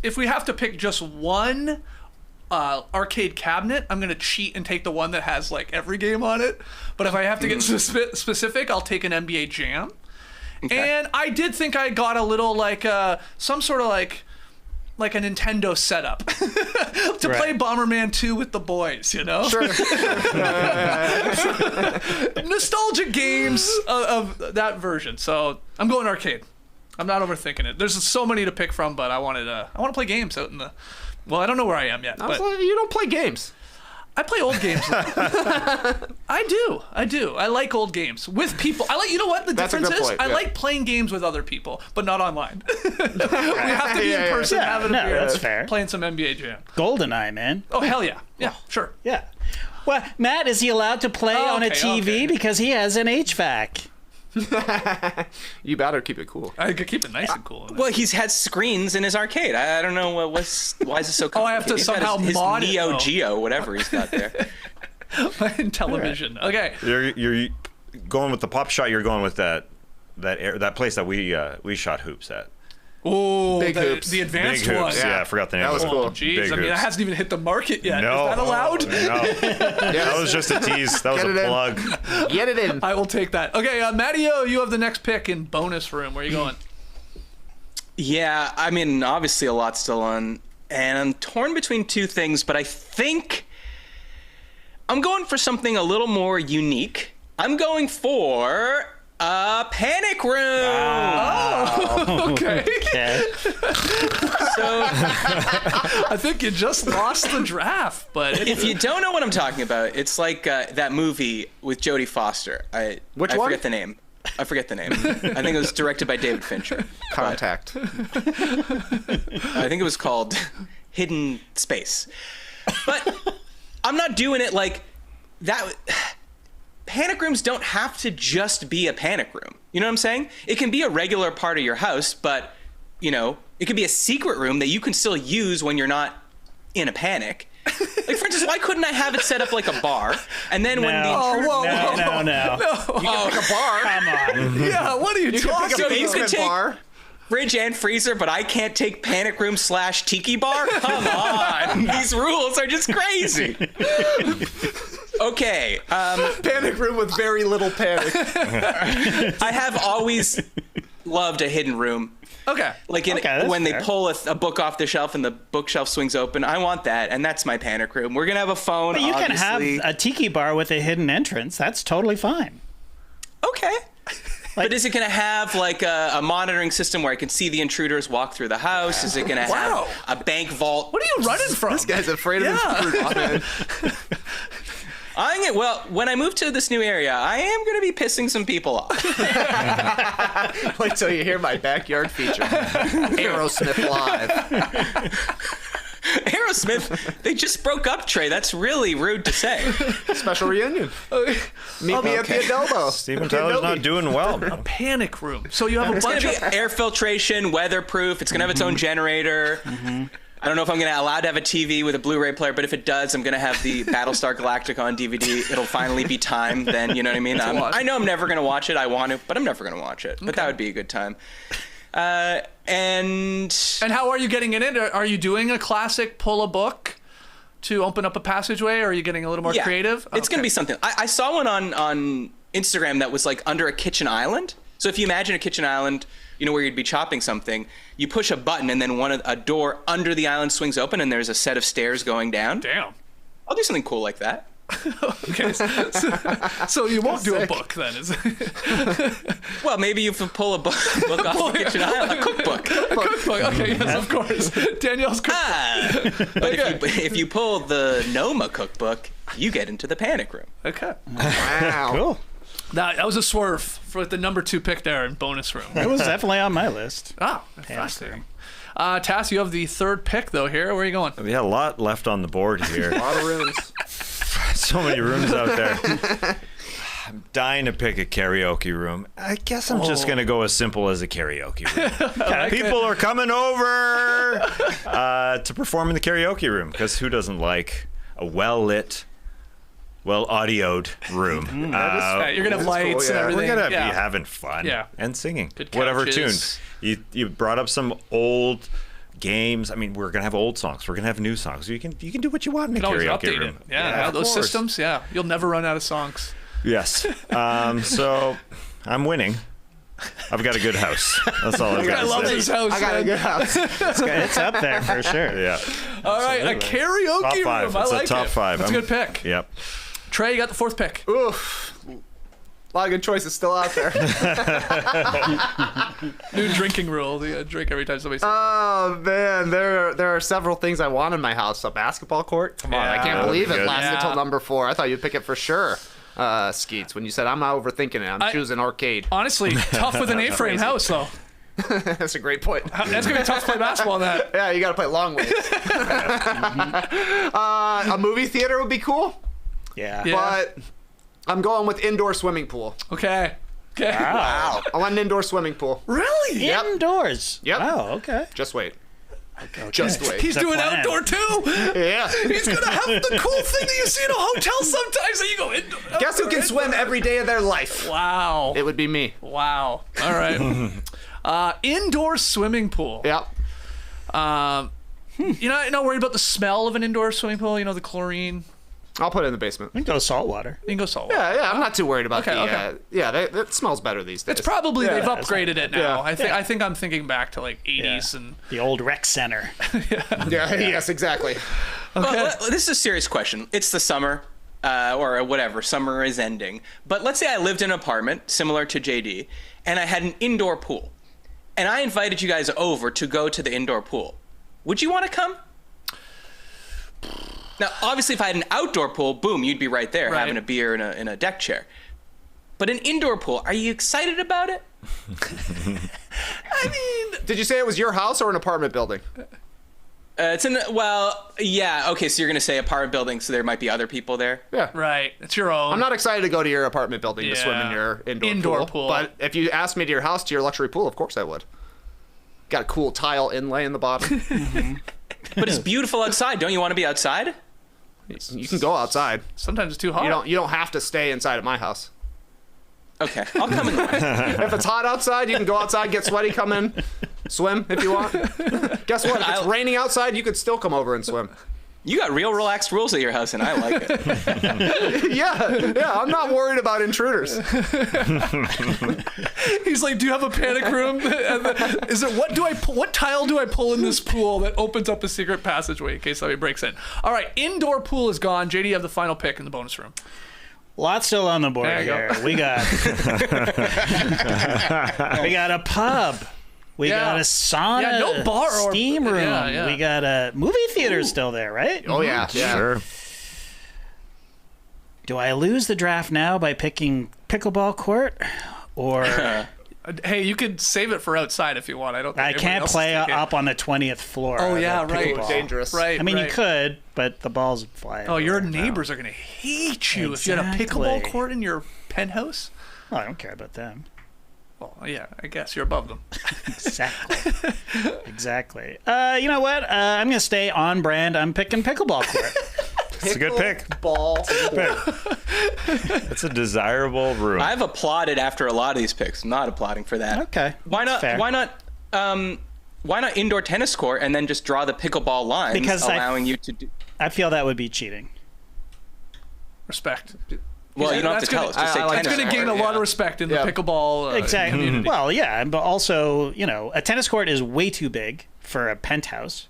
if we have to pick just one arcade cabinet, I'm gonna cheat and take the one that has like every game on it. But if I have to get specific, I'll take an NBA Jam. Okay. And I did think I got a little like some sort of like a Nintendo setup to play Bomberman 2 with the boys, Sure. Nostalgic games of that version. So I'm going arcade. I'm not overthinking it. There's so many to pick from, but I want to play games out in the. Well, I don't know where I am yet. But You don't play games. I play old games. I do. I like old games with people. You know what the difference is? I like playing games with other people, but not online. We have to be in person, having a beer, that's fair. Playing some NBA Jam. GoldenEye, man. Oh, hell yeah. Yeah, sure. Yeah. Well, Matt, is he allowed to play on a TV because he has an HVAC? You better keep it cool. I could keep it nice and cool. Well, he's had screens in his arcade. I don't know why is it so complicated? I have to somehow his mod it. Neo Geo, whatever he's got there. Television. Okay. You're going with the Pop Shot. You're going with that place that we shot hoops at. Oh, Big hoops. The advanced Big one. hoops. Yeah, I forgot the name. That was of it. cool. Jeez, I mean, it hasn't even hit the market yet. No, Is that allowed? No, that was just a tease. That was Get a it in. plug. Get it in. I will take that. Okay, Matty O, you have the next pick in bonus room. Where are you going? Yeah, I mean, obviously a lot's still on, and I'm torn between 2 things, but I think I'm going for something a little more unique. I'm going for a panic room. Oh, okay. So I think you just lost the draft, but if you don't know what I'm talking about, it's like that movie with Jodie Foster. I forget the name. I think it was directed by David Fincher. Contact. I think it was called Hidden Space. But I'm not doing it like that. Panic rooms don't have to just be a panic room. You know what I'm saying? It can be a regular part of your house, but, you know, it could be a secret room that you can still use when you're not in a panic. Like, for instance, why couldn't I have it set up like a bar? And then when the intruder... No. You can pick a bar. Come on. yeah, what are you talking So about? you could take bar. fridge and freezer, but I can't take panic room / tiki bar? Come on. These rules are just crazy. Okay. Panic room with very little panic. I have always loved a hidden room. Okay. Like that's when fair. they pull a book off the shelf and the bookshelf swings open. I want that, and that's my panic room. We're going to have a phone, But you can have obviously. a tiki bar with a hidden entrance. That's totally fine. Okay. But is it going to have like a monitoring system where I can see the intruders walk through the house? Is it going to Wow. have a bank vault? What are you running from? This guy's afraid of his man. When I move to this new area, I am going to be pissing some people off. Wait till you hear my backyard feature. Aerosmith live. Aerosmith, they just broke up, Trey. That's really rude to say. Special reunion. Meet me at the Adobo. Steven Tyler's not doing well, man. Panic room. So you have a It's going bunch to of... be air filtration, weatherproof. It's going to have its own generator. I don't know if I'm allowed to have a TV with a Blu-ray player, but if it does, I'm going to have the Battlestar Galactica on DVD. It'll finally be time then, you know what I mean? I know I'm never going to watch it. I want to, but I'm never going to watch it. But that would be a good time. And how are you getting in it? Are you doing a classic pull a book to open up a passageway, or are you getting a little more creative? It's going to be something. I saw one on Instagram that was like under a kitchen island. So if you imagine a kitchen island, you know, where you'd be chopping something, you push a button and then a door under the island swings open and there's a set of stairs going down. Damn. I'll do something cool like that. Okay. So you won't do a book then, is it? Well, maybe you can pull a book off the kitchen island, a cookbook. Cookbook. Okay, yes, of course. Danielle's cookbook. But if you pull the Noma cookbook, you get into the panic room. Okay. Wow. Cool. That was a swerve for the number 2 pick there in bonus room. It was definitely on my list. Oh, fascinating. Tass, you have the 3rd pick though here. Where are you going? We had a lot left on the board here. A lot of rooms. So many rooms out there. I'm dying to pick a karaoke room. I guess I'm just going to go as simple as a karaoke room. People are coming over to perform in the karaoke room, because who doesn't like a well-lit, well-audioed room? You're going to have lights and everything. We're going to be having fun and singing. Good whatever tune. couches. You brought up some old games. I mean, we're going to have old songs. We're going to have new songs. You can do what you want in a You can always karaoke update room. it. Yeah, of those course. systems, you'll never run out of songs. Yes. So I'm winning. I've got a good house. That's all I've got I to love say. this house. I got a man. good house. It's up there for sure. Yeah. All right, a karaoke Top 5. room. I It's like a top it. 5. That's a good pick. Yep. Trey, you got the 4th pick. Oof. A lot of good choices still out there. New drinking rule. You gotta drink every time somebody says Oh man, there are several things I want in my house. A basketball court. Come on, I can't that'd believe be it good. lasted Yeah. till number 4. I thought you'd pick it for sure. Skeets, when you said I'm not overthinking it, I'm choosing arcade. Honestly, tough with an A-frame house, though. That's a great point. That's gonna be tough to play basketball in that. Yeah, you gotta play long ways. A movie theater would be cool, Yeah. but I'm going with indoor swimming pool. Okay. Wow. I want an indoor swimming pool. Really? Yep. Indoors. Yep. Wow. Okay. Just wait. Okay. Just wait. He's It's a doing plan. outdoor too. Yeah. He's gonna have the cool thing that you see in a hotel sometimes that you go indoor. Guess who can swim every day of their life? Wow. It would be me. Wow. All right. Indoor swimming pool. Yep. You're not worried about the smell of an indoor swimming pool. You know, the chlorine. I'll put it in the basement. We can go saltwater. You can go salt. Yeah, I'm not too worried about Okay, the. okay. Yeah, that smells better these days. It's probably they've that's upgraded it now. Yeah. I think I'm thinking back to like 80s and The old rec center. Yeah, yes, exactly. Well, this is a serious question. It's the summer, or whatever. Summer is ending. But let's say I lived in an apartment similar to JD, and I had an indoor pool, and I invited you guys over to go to the indoor pool. would you want to come? Now, obviously, if I had an outdoor pool, boom, you'd be right there having a beer in a deck chair. But an indoor pool, are you excited about it? I mean, Did you say it was your house or an apartment building? It's okay, so you're going to say apartment building, so there might be other people there? Yeah. right. It's your own. I'm not excited to go to your apartment building to swim in your indoor pool. But if you asked me to your house, to your luxury pool, of course I would. Got a cool tile inlay in the bottom. But it's beautiful outside. Don't you want to be outside? You can go outside. Sometimes it's too hot. You don't have to stay inside at my house. Okay, I'll come in the morning. If it's hot outside, you can go outside, get sweaty, come in, swim if you want. Guess what? If it's raining outside, you could still come over and swim. You got real relaxed rules at your house, and I like it. Yeah, I'm not worried about intruders. He's like, "Do you have a panic room? What tile do I pull in this pool that opens up a secret passageway in case somebody breaks in?" All right, indoor pool is gone. JD, you have the final pick in the bonus room. Lots still on the board here. We got we got a pub. We got a sauna. No bar or steam room. We got a movie theater still there, right? Oh yeah. Sure. Do I lose the draft now by picking pickleball court, or Hey, you could save it for outside if you want. I don't. Think I everyone can't else play is taking it. up on the 20th floor? Oh of yeah, a right. pickleball. Dangerous. Right. I mean, right. you could, but the balls would fly. Oh, your everywhere. neighbors are gonna hate you if you had a pickleball Exactly. court in your penthouse. Well, I don't care about them. Well, yeah, I guess you're above them. Exactly. Exactly. You know what? I'm gonna stay on brand. I'm picking pickleball court. It's a good pick. Ball. It's a desirable room. I've applauded after a lot of these picks. I'm not applauding for that. Okay. Why not? Fair. Why not indoor tennis court and then just draw the pickleball lines, Because allowing you to do? I feel that would be cheating. Respect. Well, you don't have to That's tell gonna- us. Just say I like tennis It's going to court. gain a lot of respect in the Yeah. pickleball Exactly. community. Well, yeah, but also, a tennis court is way too big for a penthouse,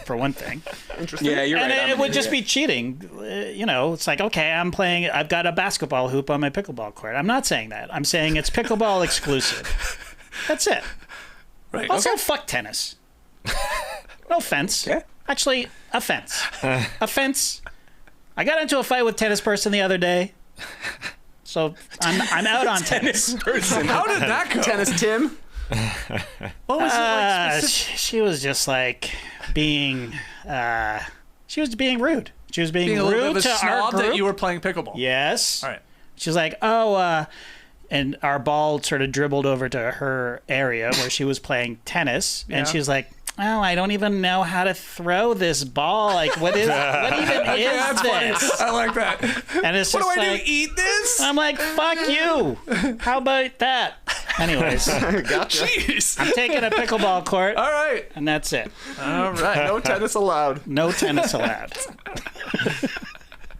for one thing. Interesting. Yeah, you're And right. it would just be cheating. It's like, okay, I've got a basketball hoop on my pickleball court. I'm not saying that. I'm saying it's pickleball exclusive. That's it. Right. Also, fuck tennis. No offense. Okay. Actually, a fence. A fence. I got into a fight with a tennis person the other day. So I'm out on tennis. person. How did that go? Tennis Tim. What was it like specific? She was just like being she was being rude. She was being Being a little bit rude of a to our snob group. that you were playing pickleball. Yes. All right. She was like, and our ball sort of dribbled over to her area where she was playing tennis, and Yeah. she was like, "Oh, I don't even know how to throw this ball. Like, what even is this?" I like that. And it's What just do I like, do? Eat this? I'm like, "Fuck you." How about that? Anyways, Gotcha. Jeez. I'm taking a pickleball court, All right. and that's it. All right. No tennis allowed. No tennis allowed.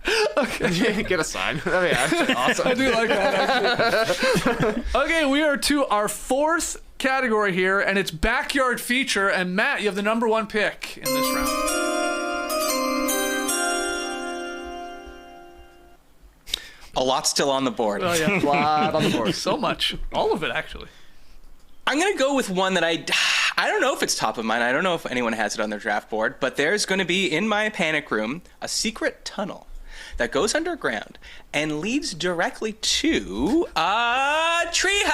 Get a sign. I mean, actually, awesome. I do like that, actually. Okay, we are to our fourth category here, and it's backyard feature. And Matt, you have the number one pick in this round. A lot still on the board. Oh, yeah. Flat on the board. So much. All of it, actually. I'm going to go with one that I don't know if it's top of mind. I don't know if anyone has it on their draft board, but there's going to be in my panic room a secret tunnel that goes underground and leads directly to a treehouse.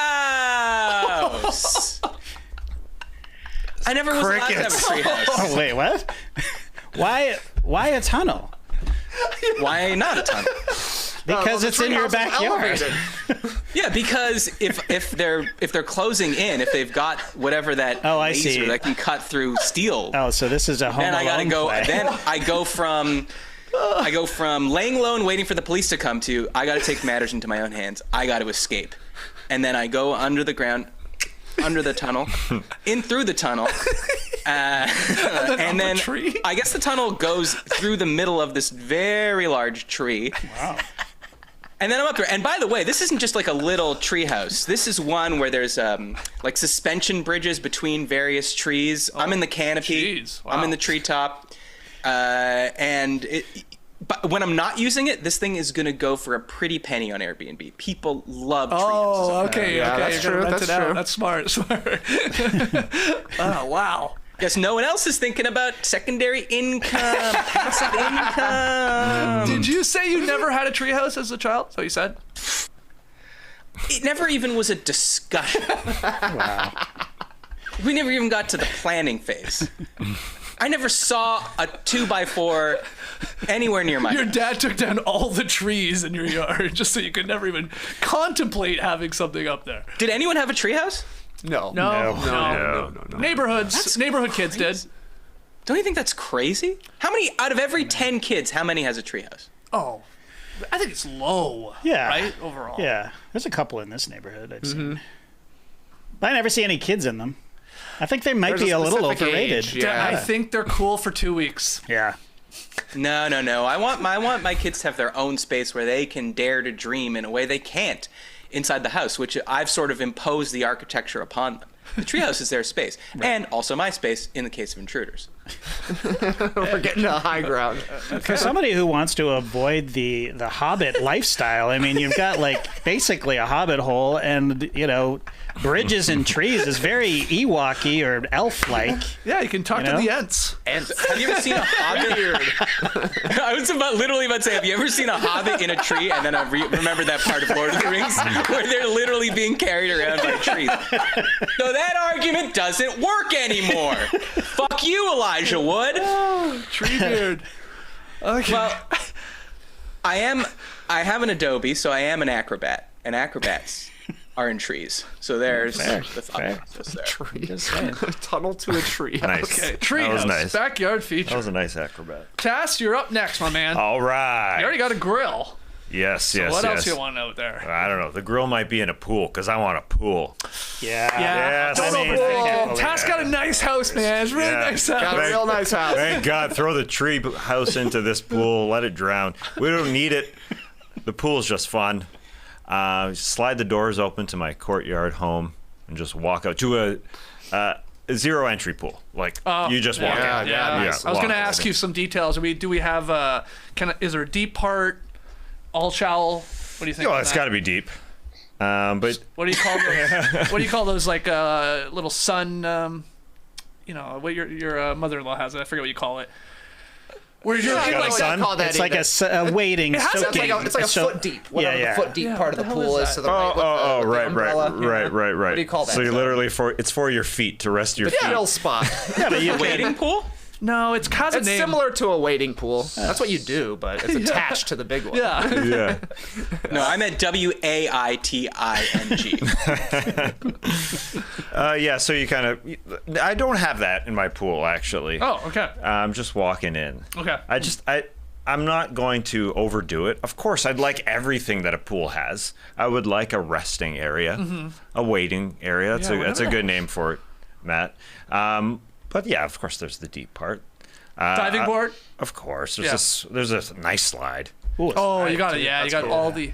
I never was allowed to have a treehouse. Oh, wait, what? Why a tunnel? Why not a tunnel? Because it's in your backyard. Yeah, because if they're closing in, if they've got whatever that I laser see. that can cut through steel, Oh, so this is a Home then I gotta Alone go. play. Then I go from laying low and waiting for the police to come to I gotta take matters into my own hands. I gotta escape, and then I go under the ground, under the tunnel, in through the tunnel. And then tree? I guess the tunnel goes through the middle of this very large tree. Wow. And then I'm up there. And by the way, this isn't just like a little tree house. This is one where there's like suspension bridges between various trees. I'm in the canopy. Jeez, wow. I'm in the treetop. But when I'm not using it, this thing is going to go for a pretty penny on Airbnb. People love tree houses. Oh, okay. Yeah, okay. that's You're gonna true, rent that's it out. true. That's smart. Oh, wow. Guess no one else is thinking about secondary income, passive income. Did you say you never had a treehouse as a child? So you said? It never even was a discussion. Wow. We never even got to the planning phase. I never saw a 2x4 anywhere near my Your house. dad took down all the trees in your yard just so you could never even contemplate having something up there. Did anyone have a treehouse? No. No. Neighborhood kids did. Don't you think that's crazy? How many out of every 10 kids, how many has a treehouse? Oh, I think it's low. Yeah. Right? Overall. Yeah. There's a couple in this neighborhood I've seen. But I never see any kids in them. I think they might There's be a a little specific overrated. age, yeah. I think they're cool for 2 weeks. Yeah. No. I want my kids to have their own space where they can dare to dream in a way they can't inside the house, which I've sort of imposed the architecture upon them. The treehouse is their space, and also my space in the case of intruders. We're getting to high ground. For somebody who wants to avoid the Hobbit lifestyle, I mean, you've got like basically a Hobbit hole, and bridges and trees is very Ewok-y or elf-like. Yeah, you can talk to the Ents. And have you ever seen a hobbit? I was literally about to say, have you ever seen a hobbit in a tree? And then I remember that part of Lord of the Rings where they're literally being carried around by trees. So that argument doesn't work anymore. Fuck you, Elijah Wood. Treebeard. Okay. Well, I have an Adobe, so I am an acrobat, and acrobats are in trees. So there's the thought process there. Tunnel to a tree. Nice. Okay, That treehouse. was nice. Backyard That feature. was a nice acrobat. Cass, you're up next, my man. All right. You already got a grill. Yes. What else you want out there? I don't know. The grill might be in a pool because I want a pool. Yeah. Yes. Don't I mean, overthink it. Tass got a nice house, man. It's a really nice house. Got a real nice house. Thank God. Throw the tree house into this pool. Let it drown. We don't need it. The pool's just fun. Slide the doors open to my courtyard home and just walk out to a zero entry pool. Like you just walk out. yeah, nice. I was walk going to out. ask you some details. Do we have is there a deep part, all shallow? What do you think? Oh, on it's that? got to be deep. But What do you call those? What do you call those? Like little sun. What your mother-in-law has. I forget what you call it. Where you're got a like sun? Call that It's like either. a wading, has- it's soaking. It's like a so- foot deep. Whatever yeah. the foot deep part of the hell pool is is to that? the right. with the umbrella. right. What do you call that? So you stuff? literally it's for your feet to rest your feet. Chill spot. Yeah, but you A wading pool? No, it's casa It's name. similar to a wading pool. That's what you do, but it's attached to the big one. Yeah. Yeah. No, I meant WAITING. Yeah. So you kind of. I don't have that in my pool actually. Oh, okay. I'm just walking in. Okay. I'm not going to overdo it. Of course, I'd like everything that a pool has. I would like a resting area, a waiting area. That's a good name for it, Matt. But yeah, of course, there's the deep part. Diving board. Of course, there's a nice slide. Ooh, it's Oh, nice. you got it. Yeah, you got cool. all the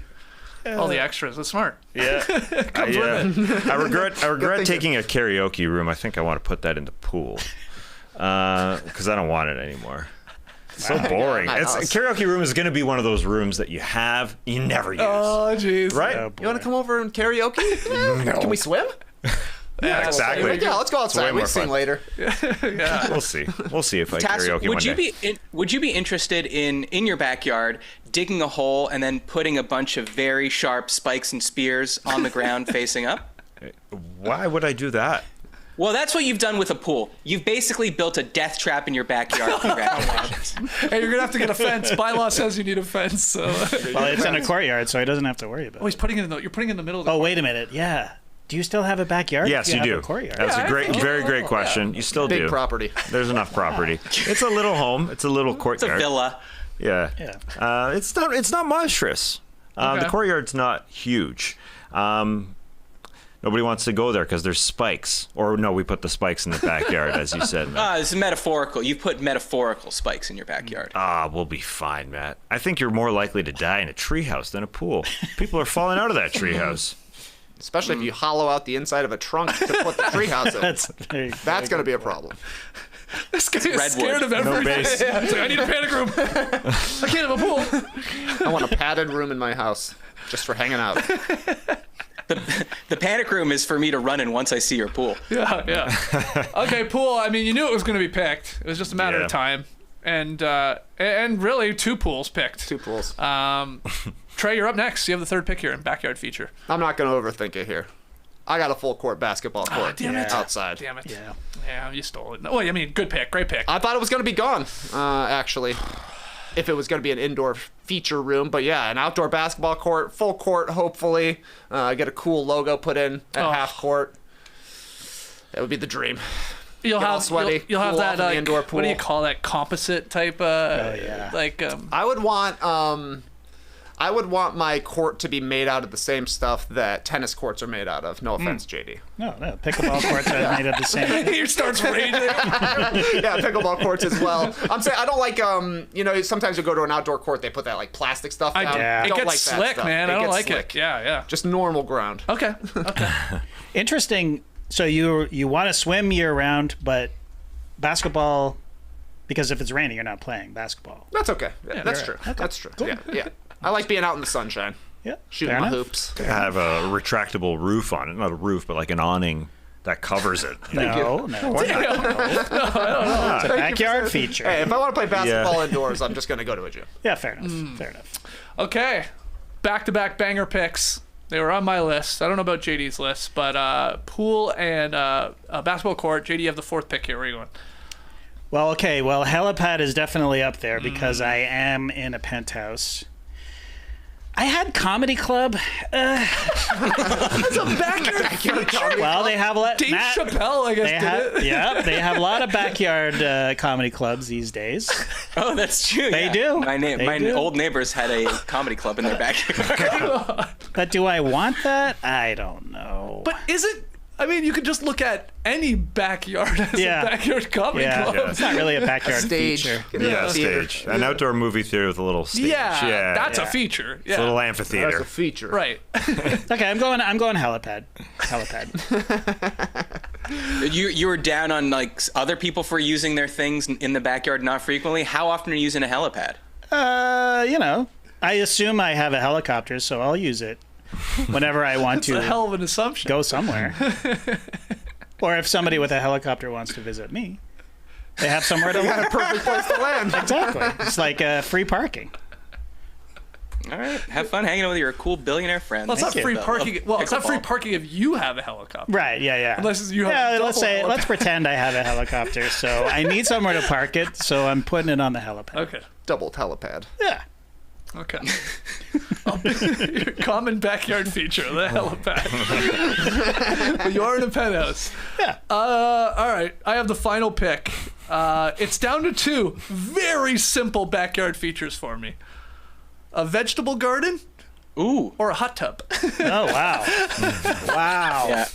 extras. That's smart. Yeah, I regret taking a karaoke room. I think I want to put that in the pool because I don't want it anymore. It's so boring. my house. Karaoke room is going to be one of those rooms that you never use. Oh, jeez. Right? Oh, You want to come over and karaoke? No. Can we swim? Yeah, exactly. Yeah, let's go way outside. We more can sing fun. later. We'll see. We'll see if I Tass, karaoke one day. would you be interested in your backyard digging a hole and then putting a bunch of very sharp spikes and spears on the ground facing up? Why would I do that? Well, that's what you've done with a pool. You've basically built a death trap in your backyard. Congratulations. Hey, you're gonna have to get a fence. Bylaw says you need a fence. So. Well, it's in a courtyard, so he doesn't have to worry about Oh, he's it. putting it in the. You're putting it in the middle of the. Oh, wait a minute. Yeah. Do you still have a backyard? Yes, if you have do. A courtyard? That's Yeah, a I great, think- very great question. You still Big do. property. There's enough property. It's a little home. It's a little It's a courtyard. villa. Yeah. Yeah. It's not monstrous. Okay. The courtyard's not huge. Nobody wants to go there because there's spikes. Or no, we put the spikes in the backyard, as you said, Matt. This is metaphorical. You put metaphorical spikes in your backyard. We'll be fine, Matt. I think you're more likely to die in a treehouse than a pool. People are falling out of that treehouse. Especially if you hollow out the inside of a trunk to put the treehouse in. That's going to be a problem. This guy is redwood. scared of No everything. base. He's like, I need a panic room. I can't have a pool. I want a padded room in my house just for hanging out. The panic room is for me to run in once I see your pool. Yeah. Okay, pool. I mean, you knew it was going to be picked. It was just a matter of time. And really, 2 pools picked. 2 pools. Trey, you're up next. You have the 3rd pick here in backyard feature. I'm not going to overthink it here. I got a full court basketball court outside. Damn it. Yeah. Yeah, you stole it. Well, I mean, good pick. Great pick. I thought it was going to be gone, actually, if it was going to be an indoor feature room. But yeah, an outdoor basketball court, full court, hopefully. Get a cool logo put in at half court. That would be the dream. You'll Get all have sweaty, You'll have cool that off in the indoor pool. What do you call that? Composite type. I would want my court to be made out of the same stuff that tennis courts are made out of. No offense, JD. No, pickleball courts are made of the same thing. He starts raging. Yeah, pickleball courts as well. I'm saying I don't like sometimes you go to an outdoor court, they put that like plastic stuff down. It Don't gets like that slick, stuff. man. I don't like slick. it. Yeah. Just normal ground. Okay. Interesting. So you want to swim year round, but basketball, because if it's raining, you're not playing basketball. That's okay. Yeah, that's true. Okay. That's true. Yeah. I like being out in the sunshine, Yeah. shooting my hoops. I have a retractable roof on it. Not a roof, but like an awning that covers it. No. It's a backyard feature. Hey, if I want to play basketball indoors, I'm just going to go to a gym. Yeah, fair enough. Okay. Back-to-back banger picks. They were on my list. I don't know about JD's list, but pool and a basketball court. JD, you have the 4th pick here. Where are you going? Well, okay. Well, helipad is definitely up there because I am in a penthouse. I had comedy club. It's a backyard feature. Well, they have a lot. Dave Chappelle, I guess, did it. Yeah, they have a lot of backyard comedy clubs these days. Oh, that's true. They do. My do. old neighbors had a comedy club in their backyard. But do I want that? I don't know. But you could just look at any backyard as a backyard comedy club. It's not really a backyard Stage. feature. Yeah, stage. An outdoor movie theater with a little stage. Yeah, that's a feature. Yeah. It's a little That's amphitheater. a feature. Right. Okay, I'm going helipad. You were down on like other people for using their things in the backyard not frequently. How often are you using a helipad? I assume I have a helicopter, so I'll use it whenever I want That's a to hell of an assumption. go somewhere. Or if somebody with a helicopter wants to visit me, they have somewhere to land. Perfect place to land. Exactly. It's like free parking. All right, have fun hanging out with your cool billionaire friends. Well, it's not free parking. Well, it's not free Pickleball. parking if you have a helicopter. Right, yeah. Unless you have a let's double pretend I have a helicopter, so I need somewhere to park it, so I'm putting it on the helipad. Okay. Double helipad. Yeah. Okay. Your common backyard feature, the helipad. But you are in a penthouse. Yeah. All right. I have the final pick. It's down to 2 very simple backyard features for me. A vegetable garden Ooh. or a hot tub. Oh, wow. Wow. Yeah.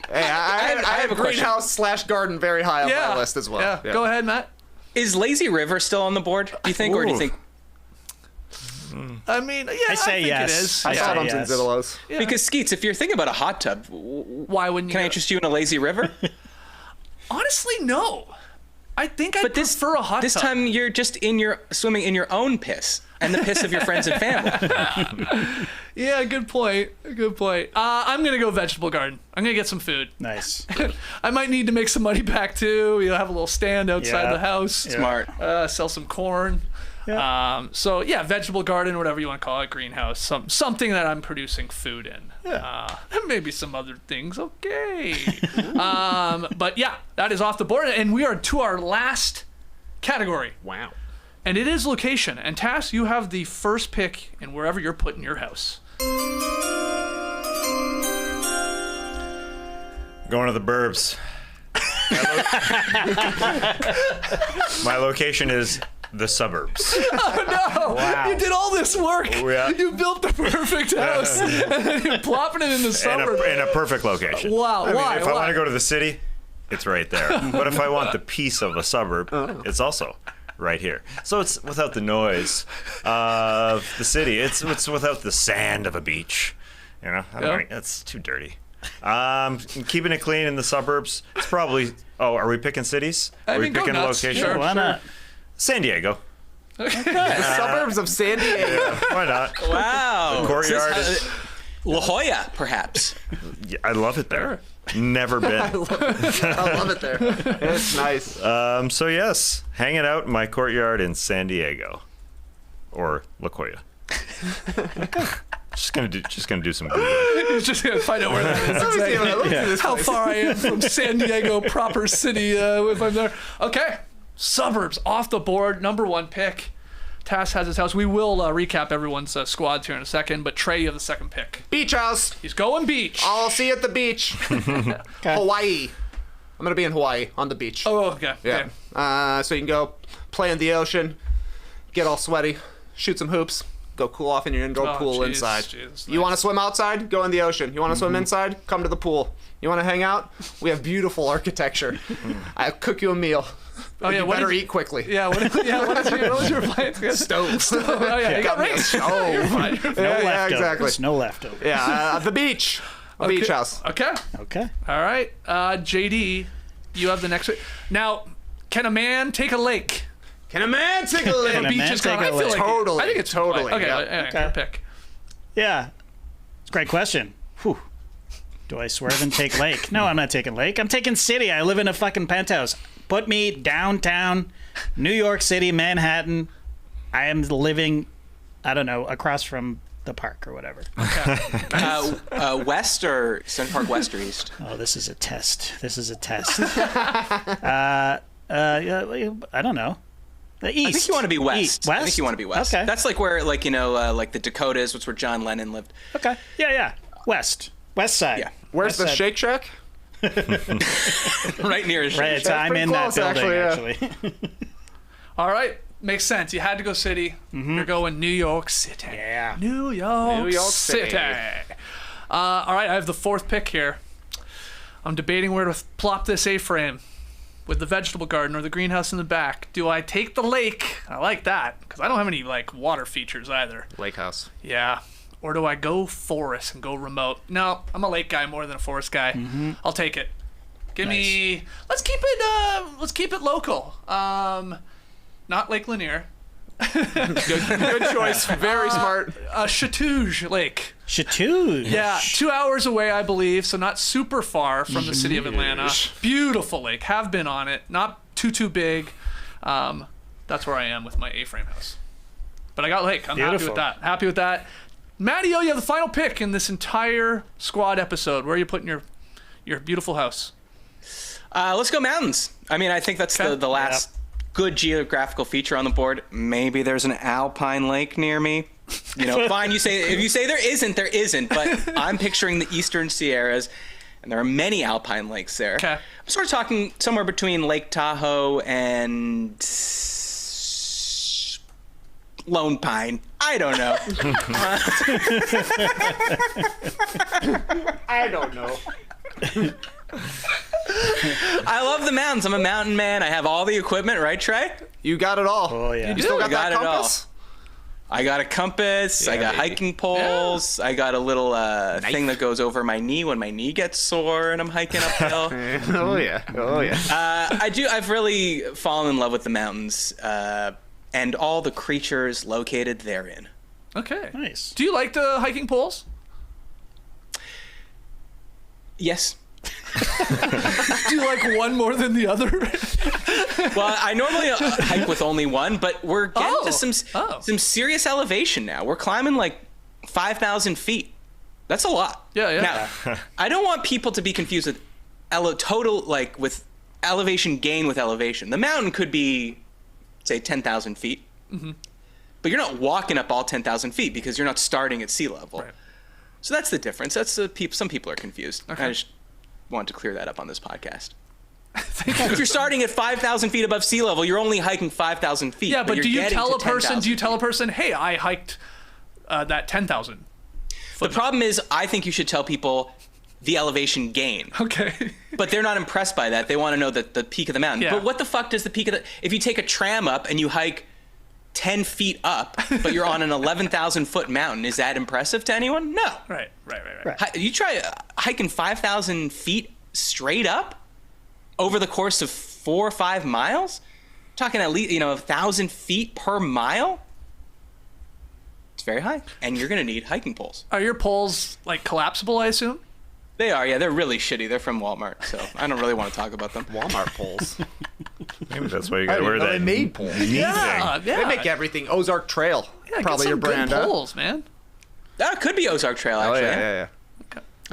Hey, I have a greenhouse / garden very high on my list as well. Yeah. Go ahead, Matt. Is Lazy River still on the board, do you think? Or do you think... I mean, yeah, I say think yes. it is. I Yeah. saw them Yes. in Zillows. Yeah. Because, Skeets, if you're thinking about a hot tub, Why wouldn't you? can I interest you in a Lazy River? Honestly, no. I think I prefer a hot This tub. time you're just swimming in your own piss and the piss of your friends and family. Yeah, good point. Good point. I'm gonna go vegetable garden. I'm gonna get some food. Nice. I might need to make some money back too. Have a little stand outside Yeah. the house. Smart. Sell some corn. Yeah. So yeah, vegetable garden, whatever you want to call it, greenhouse, something that I'm producing food in. And maybe some other things. Okay. But yeah, that is off the board, and we are to our last category. Wow. And it is location. And Tass, you have the first pick in wherever you're putting your house. Going to the burbs. My location is the suburbs. Oh, Wow. you did all this work. Oh, yeah. You built the perfect house, and then you're plopping it in the suburbs. In a perfect location. Wow, I mean, why? if I want to go to the city, it's right there. But if I want the piece of the suburb, it's also right here. So it's without the noise of the city. It's without the sand of a beach. It's too dirty. Keeping it clean in the suburbs. It's probably. Oh, are we picking cities? Are we go picking nuts. location? Sure. Why not? San Diego. The suburbs of San Diego. Why not? Wow. Courtyard is. La Jolla, perhaps. Yeah, I love it there. Never been. I love it there. It's nice. So yes, hanging out in my courtyard in San Diego, or La Jolla. Just gonna do some Googling. He's just gonna find out where that is. Exactly. How far I am from San Diego proper city if I'm there. Okay, suburbs off the board. Number 1 pick. Tass has his house. We will recap everyone's squads here in a second, but Trey, you have the second pick. Beach house. He's going beach. I'll see you at the beach. Hawaii. I'm gonna be in Hawaii on the beach. Oh, okay. Yeah. Okay. So you can go play in the ocean, get all sweaty, shoot some hoops, go cool off in your indoor pool inside. You want to swim outside? Go in the ocean. You want to swim inside? Come to the pool. You want to hang out? We have beautiful architecture. I'll cook you a meal. Oh yeah, you better eat quickly. Yeah, what was your plan? Stove. Oh yeah, you got rings. Stove. No exactly. There's no leftover. Yeah, the beach. A beach house. Okay. Okay. All right. JD, you have the next one. Now, can a man take a lake? Can a man take a lake? Can a Beach man is take gone. a I feel lake? like Totally. I think it's Totally, Okay. yeah. Your pick. Yeah. It's a great question. Whew. Do I swerve and take lake? No, I'm not taking lake. I'm taking city. I live in a fucking penthouse. Put me downtown, New York City, Manhattan. I am living, I don't know, across from the park or whatever. West or Central Park, West or East? Oh, this is a test. I don't know. The East. I think you want to be West. East. West? I think you want to be West. Okay. That's like where, like, like the Dakotas, which is where John Lennon lived. Okay. Yeah. West. West side. Yeah. Where's West the side. Shake Shack? Right near his Right, I'm pretty in that close, building, actually. All right. Makes sense. You had to go city. You're going New York City. Yeah. New York City. All right. I have the 4th pick here. I'm debating where to plop this A-frame. With the vegetable garden or the greenhouse in the back. Do I take the lake? I like that because I don't have any like water features either. Lake house. Yeah. Or do I go forest and go remote? No, I'm a lake guy more than a forest guy. I'll take it. Give me. Let's keep it local. Not Lake Lanier. Good choice. Very smart. Chatouge Lake. Chatouge. Yeah, 2 hours away, I believe, so not super far from the city of Atlanta. Beautiful lake. Have been on it. Not too big. That's where I am with my A-frame house. But I got lake. I'm Beautiful. happy with that. Matty O, you have the final pick in this entire squad episode. Where are you putting your beautiful house? Let's go mountains. I mean, I think that's the last good geographical feature on the board. Maybe there's an alpine lake near me. Fine. If you say there isn't. But I'm picturing the Eastern Sierras, and there are many alpine lakes there. Okay. I'm sort of talking somewhere between Lake Tahoe and Lone Pine. I don't know. I don't know. I love the mountains. I'm a mountain man. I have all the equipment, right, Trey? You got it all. Oh, yeah. You still got I that got it all. compass? I got a compass. I got baby. hiking poles. I got a little thing that goes over my knee when my knee gets sore and I'm hiking uphill. Oh yeah. I've really fallen in love with the mountains and all the creatures located therein. Okay. Nice. Do you like the hiking poles? Yes. Do you like one more than the other? Well, I normally hike with only one, but we're getting to some serious elevation now. We're climbing like 5,000 feet. That's a lot. Yeah. Now, I don't want people to be confused with with elevation gain with elevation. The mountain could be, say, 10,000 feet. Mm-hmm. But you're not walking up all 10,000 feet because you're not starting at sea level. Right. So that's the difference. That's some people are confused. Okay. I just want to clear that up on this podcast. If you're starting at 5,000 feet above sea level, you're only hiking 5,000 feet. Yeah, but do you tell a person? 10,000 Do you tell a feet. person, "Hey, I hiked that 10,000"? The problem is, I think you should tell people the elevation gain. Okay. But they're not impressed by that. They want to know the peak of the mountain. Yeah. But what the fuck does the peak of if you take a tram up and you hike 10 feet up, but you're on an 11,000 foot mountain, is that impressive to anyone? No. Right. You try hiking 5,000 feet straight up over the course of 4 or 5 miles, talking at least 1,000 feet per mile. It's very high, and you're gonna need hiking poles. Are your poles like collapsible, I assume? They are, yeah. They're really shitty. They're from Walmart, so I don't really want to talk about them. Walmart poles. Maybe that's why you got to wear that. They made poles. Yeah. They make everything. Ozark Trail. Yeah, Probably get your some brand. good Huh? poles, man. That could be Ozark Trail, Oh actually. yeah.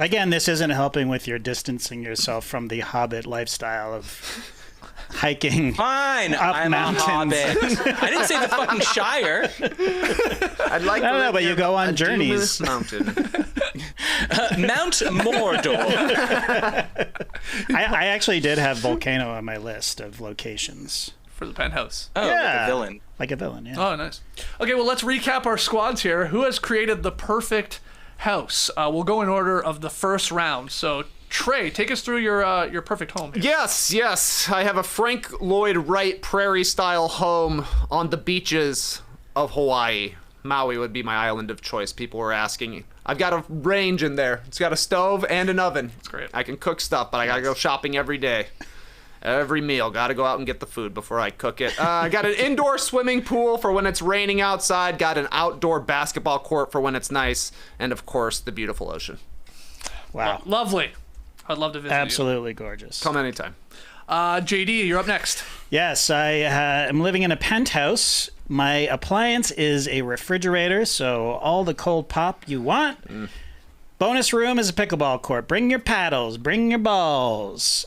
Again, this isn't helping with your distancing yourself from the Hobbit lifestyle of hiking. Fine, Up I'm mountains. a hobbit. I didn't say the fucking Shire. I'd like. I don't to know, live but you near go on a journeys. Mountain. Mount Mordor. I actually did have Volcano on my list of locations. For the penthouse. Oh, Yeah. like a villain. Like a villain, yeah. Oh, nice. Okay, well, let's recap our squads here. Who has created the perfect house? We'll go in order of the first round. So, Trey, take us through your perfect home here. Yes. I have a Frank Lloyd Wright prairie-style home on the beaches of Hawaii. Maui would be my island of choice. People were asking. I've got a range in there. It's got a stove and an oven. That's great. I can cook stuff, but I gotta go shopping every day. Every meal, gotta go out and get the food before I cook it. I got an indoor swimming pool for when it's raining outside. Got an outdoor basketball court for when it's nice, and of course the beautiful ocean. Wow. Lovely. I'd love to visit Absolutely gorgeous. Come anytime. you. JD, you're up next. Yes, I am living in a penthouse. My appliance is a refrigerator, so all the cold pop you want. Bonus room is a pickleball court. Bring your paddles. Bring your balls.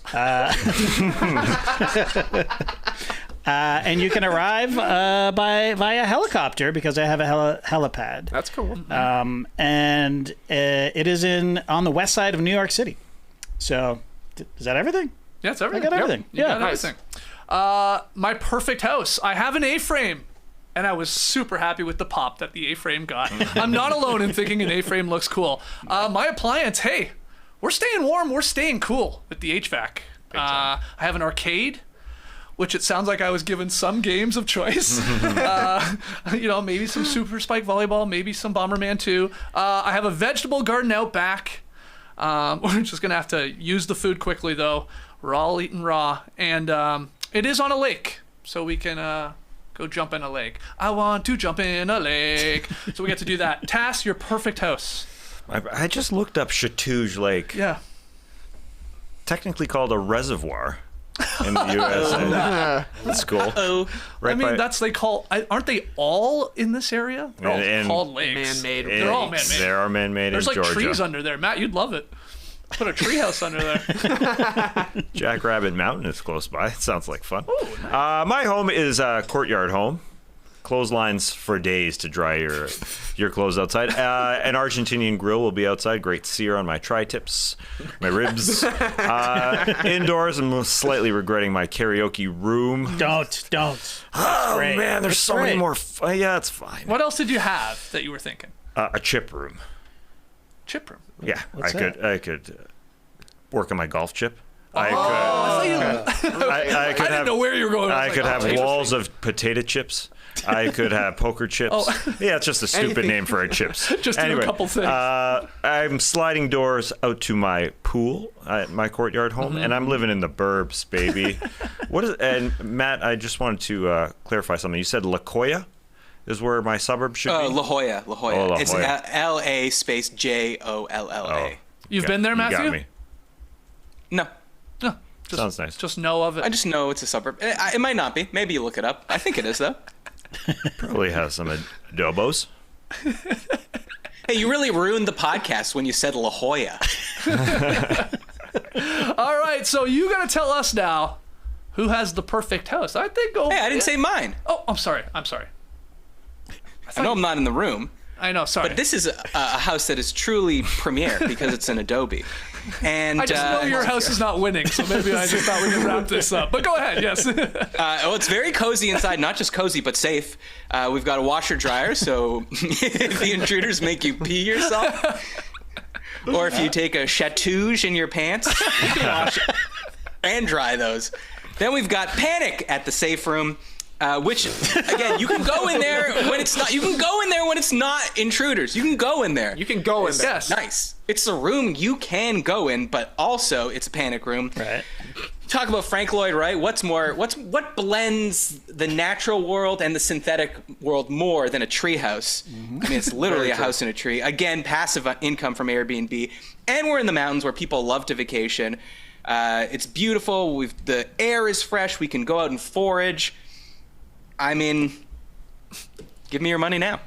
And you can arrive via helicopter because I have a helipad. That's cool. And it is on the west side of New York City. So, is that everything? Yeah, it's everything. I got everything. You Yeah, got nice. everything. My perfect house. I have an A-frame. And I was super happy with the pop that the A-frame got. I'm not alone in thinking an A-frame looks cool. My appliance, hey, we're staying warm, we're staying cool with the HVAC. I have an arcade, which it sounds like I was given some games of choice. Maybe some Super Spike Volleyball, maybe some Bomberman 2. I have a vegetable garden out back. We're just going to have to use the food quickly, though. We're all eating raw. And it is on a lake, so we can... go jump in a lake. I want to jump in a lake. So we get to do that. Tass, your perfect house. I just looked up Chatouge Lake. Yeah. Technically called a reservoir in the USA. That's cool. Oh, Right Aren't they all in this area? They're all And- called lakes. Man-made. They're all man-made. There are man-made There's in like Georgia. trees under there. Matt, you'd love it. Put a treehouse under there. Jackrabbit Mountain is close by. It sounds like fun. My home is a courtyard home. Clotheslines for days to dry your clothes outside. An Argentinian grill will be outside. Great sear on my tri-tips, my ribs. Indoors, I'm slightly regretting my karaoke room. Don't. Oh, great. man, there's so many great. more. Yeah, it's fine. What else did you have that you were thinking? A chip room. Chip room. Yeah, What's I could work on my golf chip. I I could didn't have know where you were going. I could have interesting. walls of potato chips. I could have poker chips. Yeah, it's just a stupid Anything. name for a chips. Just do a couple things. I'm sliding doors out to my pool at my courtyard home, and I'm living in the burbs, baby. And Matt, I just wanted to clarify something. You said La Jolla is where my suburb should be? La Jolla. Oh, La It's Jolla. LA space JOLLA. You've been there, You Matthew? got me. No, No. Just, Sounds nice. Just know of it. I just know it's a suburb. It might not be. Maybe you look it up. I think it is, though. Probably has some adobos. Hey, you really ruined the podcast when you said La Jolla. All right, so you got to tell us now who has the perfect house. I think. Hey, I didn't say mine. Oh, I'm sorry. I know I'm not in the room. I know. Sorry. But this is a house that is truly premier because it's an Adobe. And I just know your house is not winning, so maybe I just thought we could wrap this up. But go ahead. Yes. it's very cozy inside. Not just cozy, but safe. We've got a washer dryer, so if the intruders make you pee yourself, or if you take a chatouge in your pants, you can wash it and dry those. Then we've got Panic at the safe room. Which again, you can go in there when it's not. You can go in there when it's not intruders. You can go in there. You can go in there. Yes. Nice. It's a room you can go in, but also it's a panic room. Right. talk about Frank Lloyd Wright. What blends the natural world and the synthetic world more than a tree house? I mean, it's literally a house in a tree. Again, passive income from Airbnb. And we're in the mountains where people love to vacation. It's beautiful. The air is fresh. We can go out and forage. I mean, give me your money now.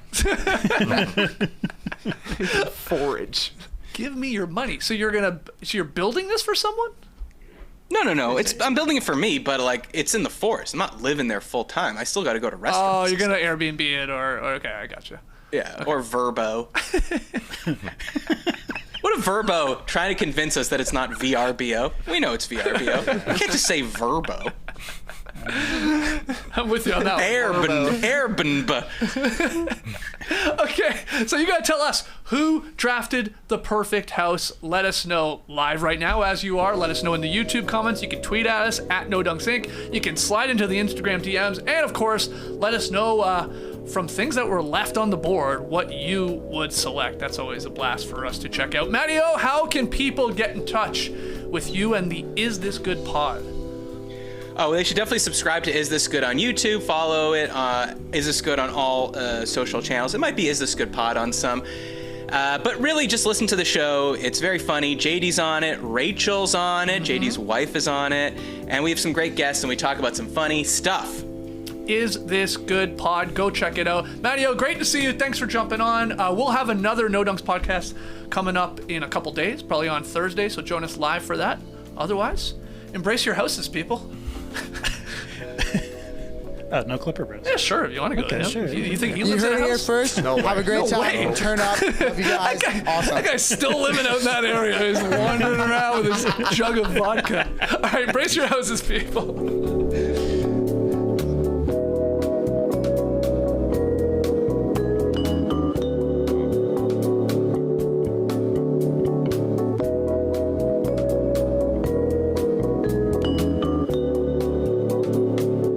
Forage. Give me your money. So you're building this for someone? No. I'm building it for me, but like it's in the forest. I'm not living there full time. I still got to go to restaurants. Oh, you're gonna Airbnb it, or okay, I gotcha. Yeah, okay. Or Verbo. What if Verbo trying to convince us that it's not VRBO? We know it's VRBO. You can't just say Verbo. I'm with you on that one. Airbnb. Okay, so you gotta tell us who drafted the perfect house. Let us know live right now as you are. Let us know in the YouTube comments. You can tweet at us at NoDunksInc. You can slide into the Instagram DMs, and of course, let us know from things that were left on the board what you would select. That's always a blast for us to check out. Matty O, how can people get in touch with you and the Is This Good pod? Oh, they should definitely subscribe to Is This Good on YouTube. Follow it. Is This Good on all social channels. It might be Is This Good Pod on some. But really, just listen to the show. It's very funny. JD's on it. Rachel's on it. JD's wife is on it. And we have some great guests, and we talk about some funny stuff. Is This Good pod? Go check it out. Matty O, great to see you. Thanks for jumping on. We'll have another No Dunks podcast coming up in a couple days, probably on Thursday, so join us live for that. Otherwise, embrace your houses, people. No Clipper Bros. Yeah, sure. If you want to go. Okay, sure. You think he You lives in heard a it here house? first. No Have a great No time. way. Turn up. Love you guys. Awesome. That guy's still living out in that area. He's wandering around with his jug of vodka. All right, brace your houses, people.